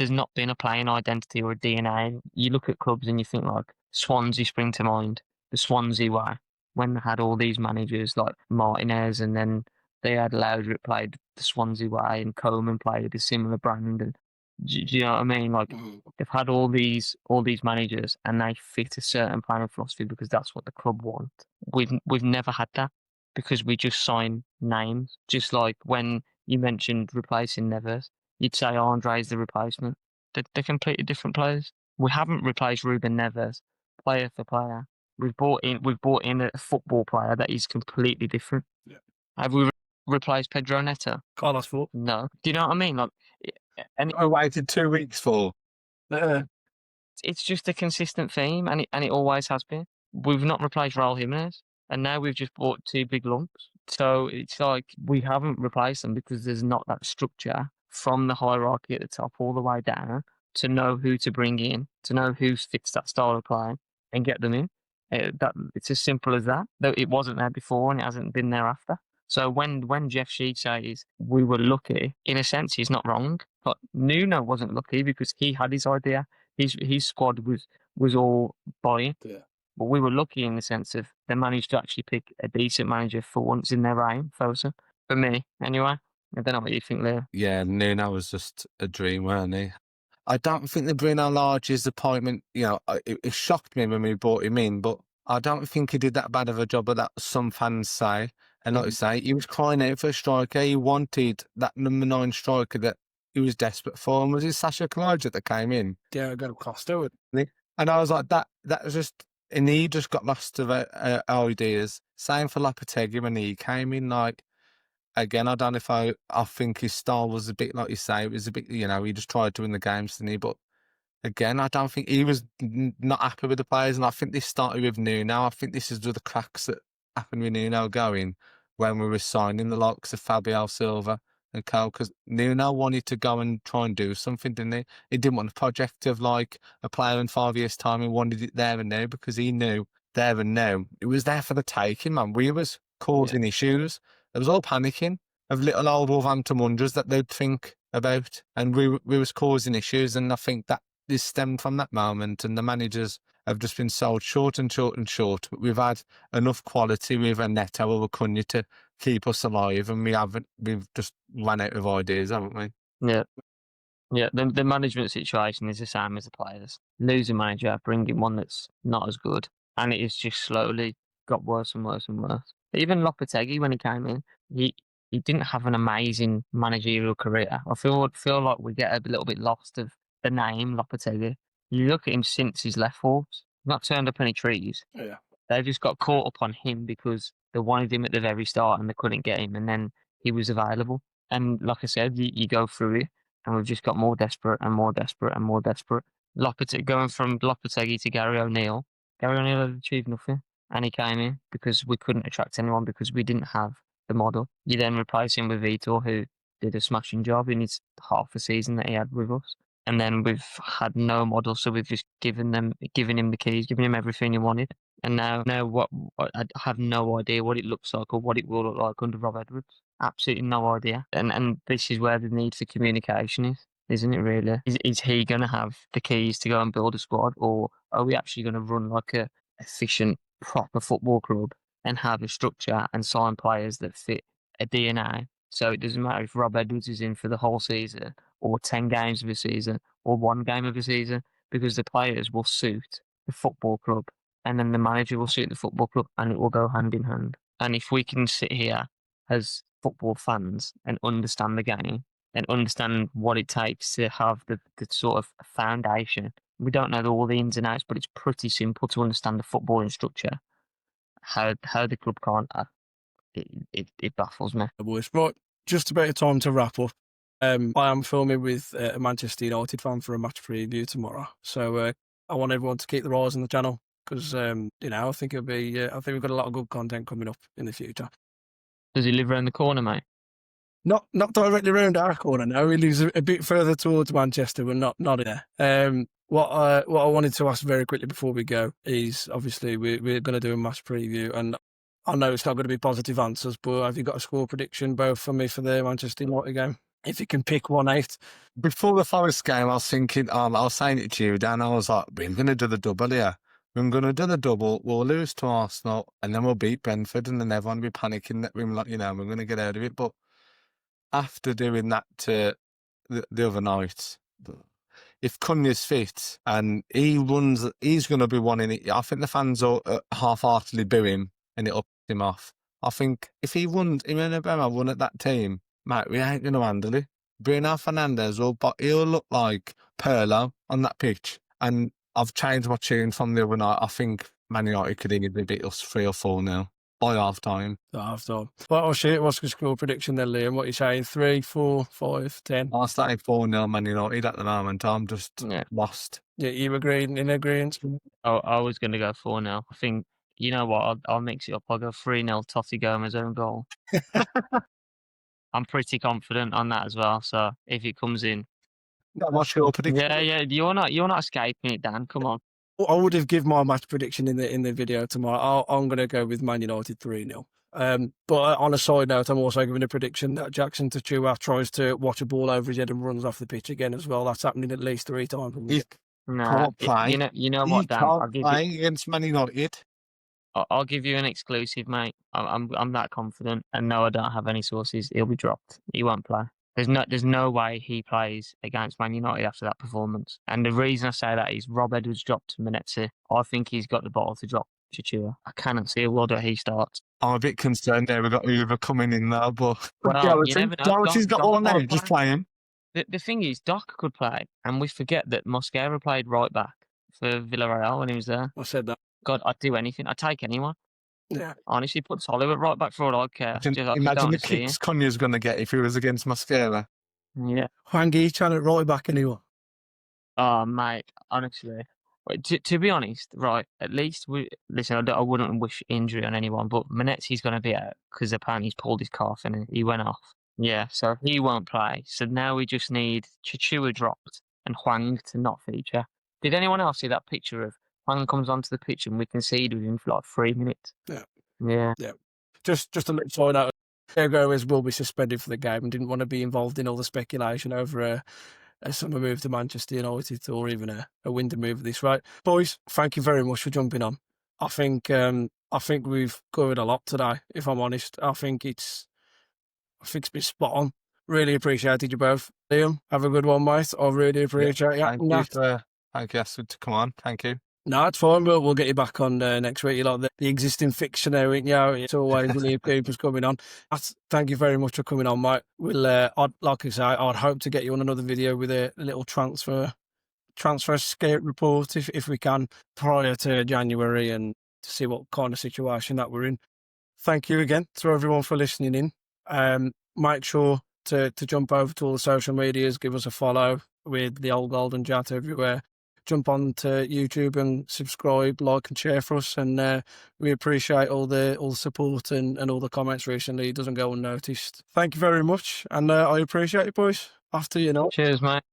not been a playing identity or a DNA. You look at clubs and you think like Swansea spring to mind, the Swansea way, when they had all these managers like Martinez, and then they had Laudrup played the Swansea way and Coleman played a similar brand. And do you know what I mean? Like, they've had all these managers and they fit a certain playing philosophy because that's what the club want. We've never had that, because we just sign names. Just like when you mentioned replacing Neves, you'd say Andre's the replacement. They're completely different players. We haven't replaced Ruben Neves player for player. We've brought in a football player that is completely different. Yeah. Have we replaced Pedro Neto? Carlos Fort. No. Do you know what I mean? Like, and I waited 2 weeks for. it's just a consistent theme, and it always has been. We've not replaced Raul Jimenez, and now we've just bought 2 big lumps. So it's like we haven't replaced them because there's not that structure from the hierarchy at the top all the way down to know who to bring in, to know who fits that style of play and get them in. It's as simple as that. Though it wasn't there before and it hasn't been there after. So when Jeff Sheed says we were lucky, in a sense, he's not wrong. But Nuno wasn't lucky because he had his idea. His squad was all buying. Yeah. But we were lucky in the sense of they managed to actually pick a decent manager for once in their reign, Fosun. For me, anyway. I don't know what you think, Leo. Yeah, Nuno was just a dream, weren't he? I don't think the Bruno Lage's appointment, it shocked me when we brought him in, but I don't think he did that bad of a job of that, some fans say. And like you say, he was crying out for a striker. He wanted that number 9 striker that he was desperate for. And was it Sasha Kalajdzic that came in? Yeah, got a Costa. And I was like, that was just, and he just got lost of ideas. Same for Lopetegui when he came in. Like, again, I don't know if I think his style was a bit, like you say, it was a bit, he just tried to win the games, didn't he? But again, I don't think he was not happy with the players. And I think this started with Nuno. I think this is the cracks that happened with Nuno going when we were signing the likes of Fabio Silva and Cole, because Nuno wanted to go and try and do something, didn't he? He didn't want a project of like a player in 5 years' time. He wanted it there and now, because he knew there and now it was there for the taking, man. We was causing issues. There was all panicking of little old Wolverhampton Wanderers that they'd think about, and we was causing issues. And I think that this stemmed from that moment, and the managers have just been sold short and short and short. But we've had enough quality with a Neto or a Cunha to keep us alive, and we've just run out of ideas, haven't we? Yeah. Yeah, the management situation is the same as the players. Lose a manager, bring in one that's not as good, and it has just slowly got worse and worse and worse. Even Lopetegui, when he came in, he didn't have an amazing managerial career. I feel like we get a little bit lost of the name Lopetegui. You look at him since he's left Wolves, he's not turned up any trees. Yeah. They just got caught up on him because they wanted him at the very start and they couldn't get him, and then he was available. And like I said, you go through it, and we've just got more desperate and more desperate and more desperate. Going from Lopetegui to Gary O'Neill. Gary O'Neill had achieved nothing, and he came in because we couldn't attract anyone because we didn't have the model. You then replace him with Vitor, who did a smashing job in his half a season that he had with us. And then we've had no model, so we've just given him the keys, given him everything he wanted. And now what I have no idea what it looks like or what it will look like under Rob Edwards. Absolutely no idea. And this is where the need for communication is, isn't it really? Is he going to have the keys to go and build a squad, or are we actually going to run like a efficient, proper football club and have a structure and sign players that fit a DNA? So it doesn't matter if Rob Edwards is in for the whole season or 10 games of a season or 1 game of a season, because the players will suit the football club and then the manager will suit the football club, and it will go hand in hand. And if we can sit here as football fans and understand the game and understand what it takes to have the sort of foundation, we don't know all the ins and outs, but it's pretty simple to understand the footballing structure. How the club can't, it baffles me. Boys, right, just about time to wrap up. I am filming with a Manchester United fan for a match preview tomorrow, so I want everyone to keep their eyes on the channel because I think it'll be. I think we've got a lot of good content coming up in the future. Does he live around the corner, mate? Not directly around our corner. No, he lives a bit further towards Manchester, but not there. What I wanted to ask very quickly before we go is obviously we're going to do a match preview, and I know it's not going to be positive answers, but have you got a score prediction both for me for the Manchester United game? If you can pick one out. Before the Forest game, I was thinking, I was saying it to you, Dan, I was like, we're going to do the double here. We're going to do the double, we'll lose to Arsenal, and then we'll beat Brentford, and then everyone will be panicking that we're going to get out of it. But after doing that to the other night, if Cunha's fit and he runs, he's going to be wanting it. I think the fans will half-heartedly boo him, and it'll piss him off. I think if he runs, him and Obama run at that team, mate, we ain't going to handle it. Bruno Fernandes he'll look like Pirlo on that pitch. And I've changed my tune from the other night. I think Man United could easily beat us 3 or 4 now by half time. Half time. What's the score prediction then, Liam? What are you saying? 3, 4, 5, 10? I'll say 4-0 Man United at the moment. I'm just lost. Yeah, you agreeing in agreement? I was going to go 4-0. I think, you know what, I'll mix it up. I'll go 3-0 Totti Gomez own goal. I'm pretty confident on that as well. So if it comes in, What's your prediction? yeah, you're not escaping it, Dan. Come on. I would have given my match prediction in the video tomorrow. I'm going to go with Man United 3-0. But on a side note, I'm also giving a prediction that Jackson Tachua tries to watch a ball over his head and runs off the pitch again as well. That's happening at least 3 times a week. No, you know what, Dan? I'll give you against Man United. I'll give you an exclusive, mate. I'm that confident, and no, I don't have any sources. He'll be dropped. He won't play. There's no way he plays against Man United after that performance. And the reason I say that is Rob Edwards dropped Menetzi. I think he's got the ball to drop Chichua. I cannot see a world where he starts. I'm a bit concerned there. We've got Uber coming in now, but you never know. Doherty's got all now. Just play him. The thing is, Doc could play, and we forget that Mosquera played right back for Villarreal when he was there. I said that. God, I'd do anything. I'd take anyone. Yeah. Honestly, put Solid right back for all I care. Imagine the kicks Cunha's going to get if he was against Mosquera. Yeah. Hwangi trying to right back anyone. Oh, mate, honestly. To be honest, right, at least I wouldn't wish injury on anyone, but Menetzi's going to be out because apparently he's pulled his calf and he went off. Yeah, so he won't play. So now we just need Chichua dropped and Hwang to not feature. Did anyone else see that picture of Hwang comes onto the pitch and we concede with him for like 3 minutes? Yeah. Just a little side note. Diego Gomez will be suspended for the game and didn't want to be involved in all the speculation over a summer move to Manchester United or even a winter move this, right? Boys, thank you very much for jumping on. I think we've covered a lot today, if I'm honest. I think it's been spot on. Really appreciated you both. Liam, have a good one, mate. I really appreciate Thank you. you for asking to come on. Thank you. No, it's fine. We'll get you back on next week. You like the existing fixture now, ain't you? It's always Liam Cooper's coming on. Thank you very much for coming on, mate. We'll, like I say, I'd hope to get you on another video with a little transfer scout report if we can prior to January and to see what kind of situation that we're in. Thank you again to everyone for listening in. Make sure to jump over to all the social medias, give us a follow with the Old Golden Chat everywhere. Jump on to YouTube and subscribe, like and share for us. And we appreciate all the support and all the comments recently. It doesn't go unnoticed. Thank you very much. And I appreciate it, boys. After you know. Cheers, mate.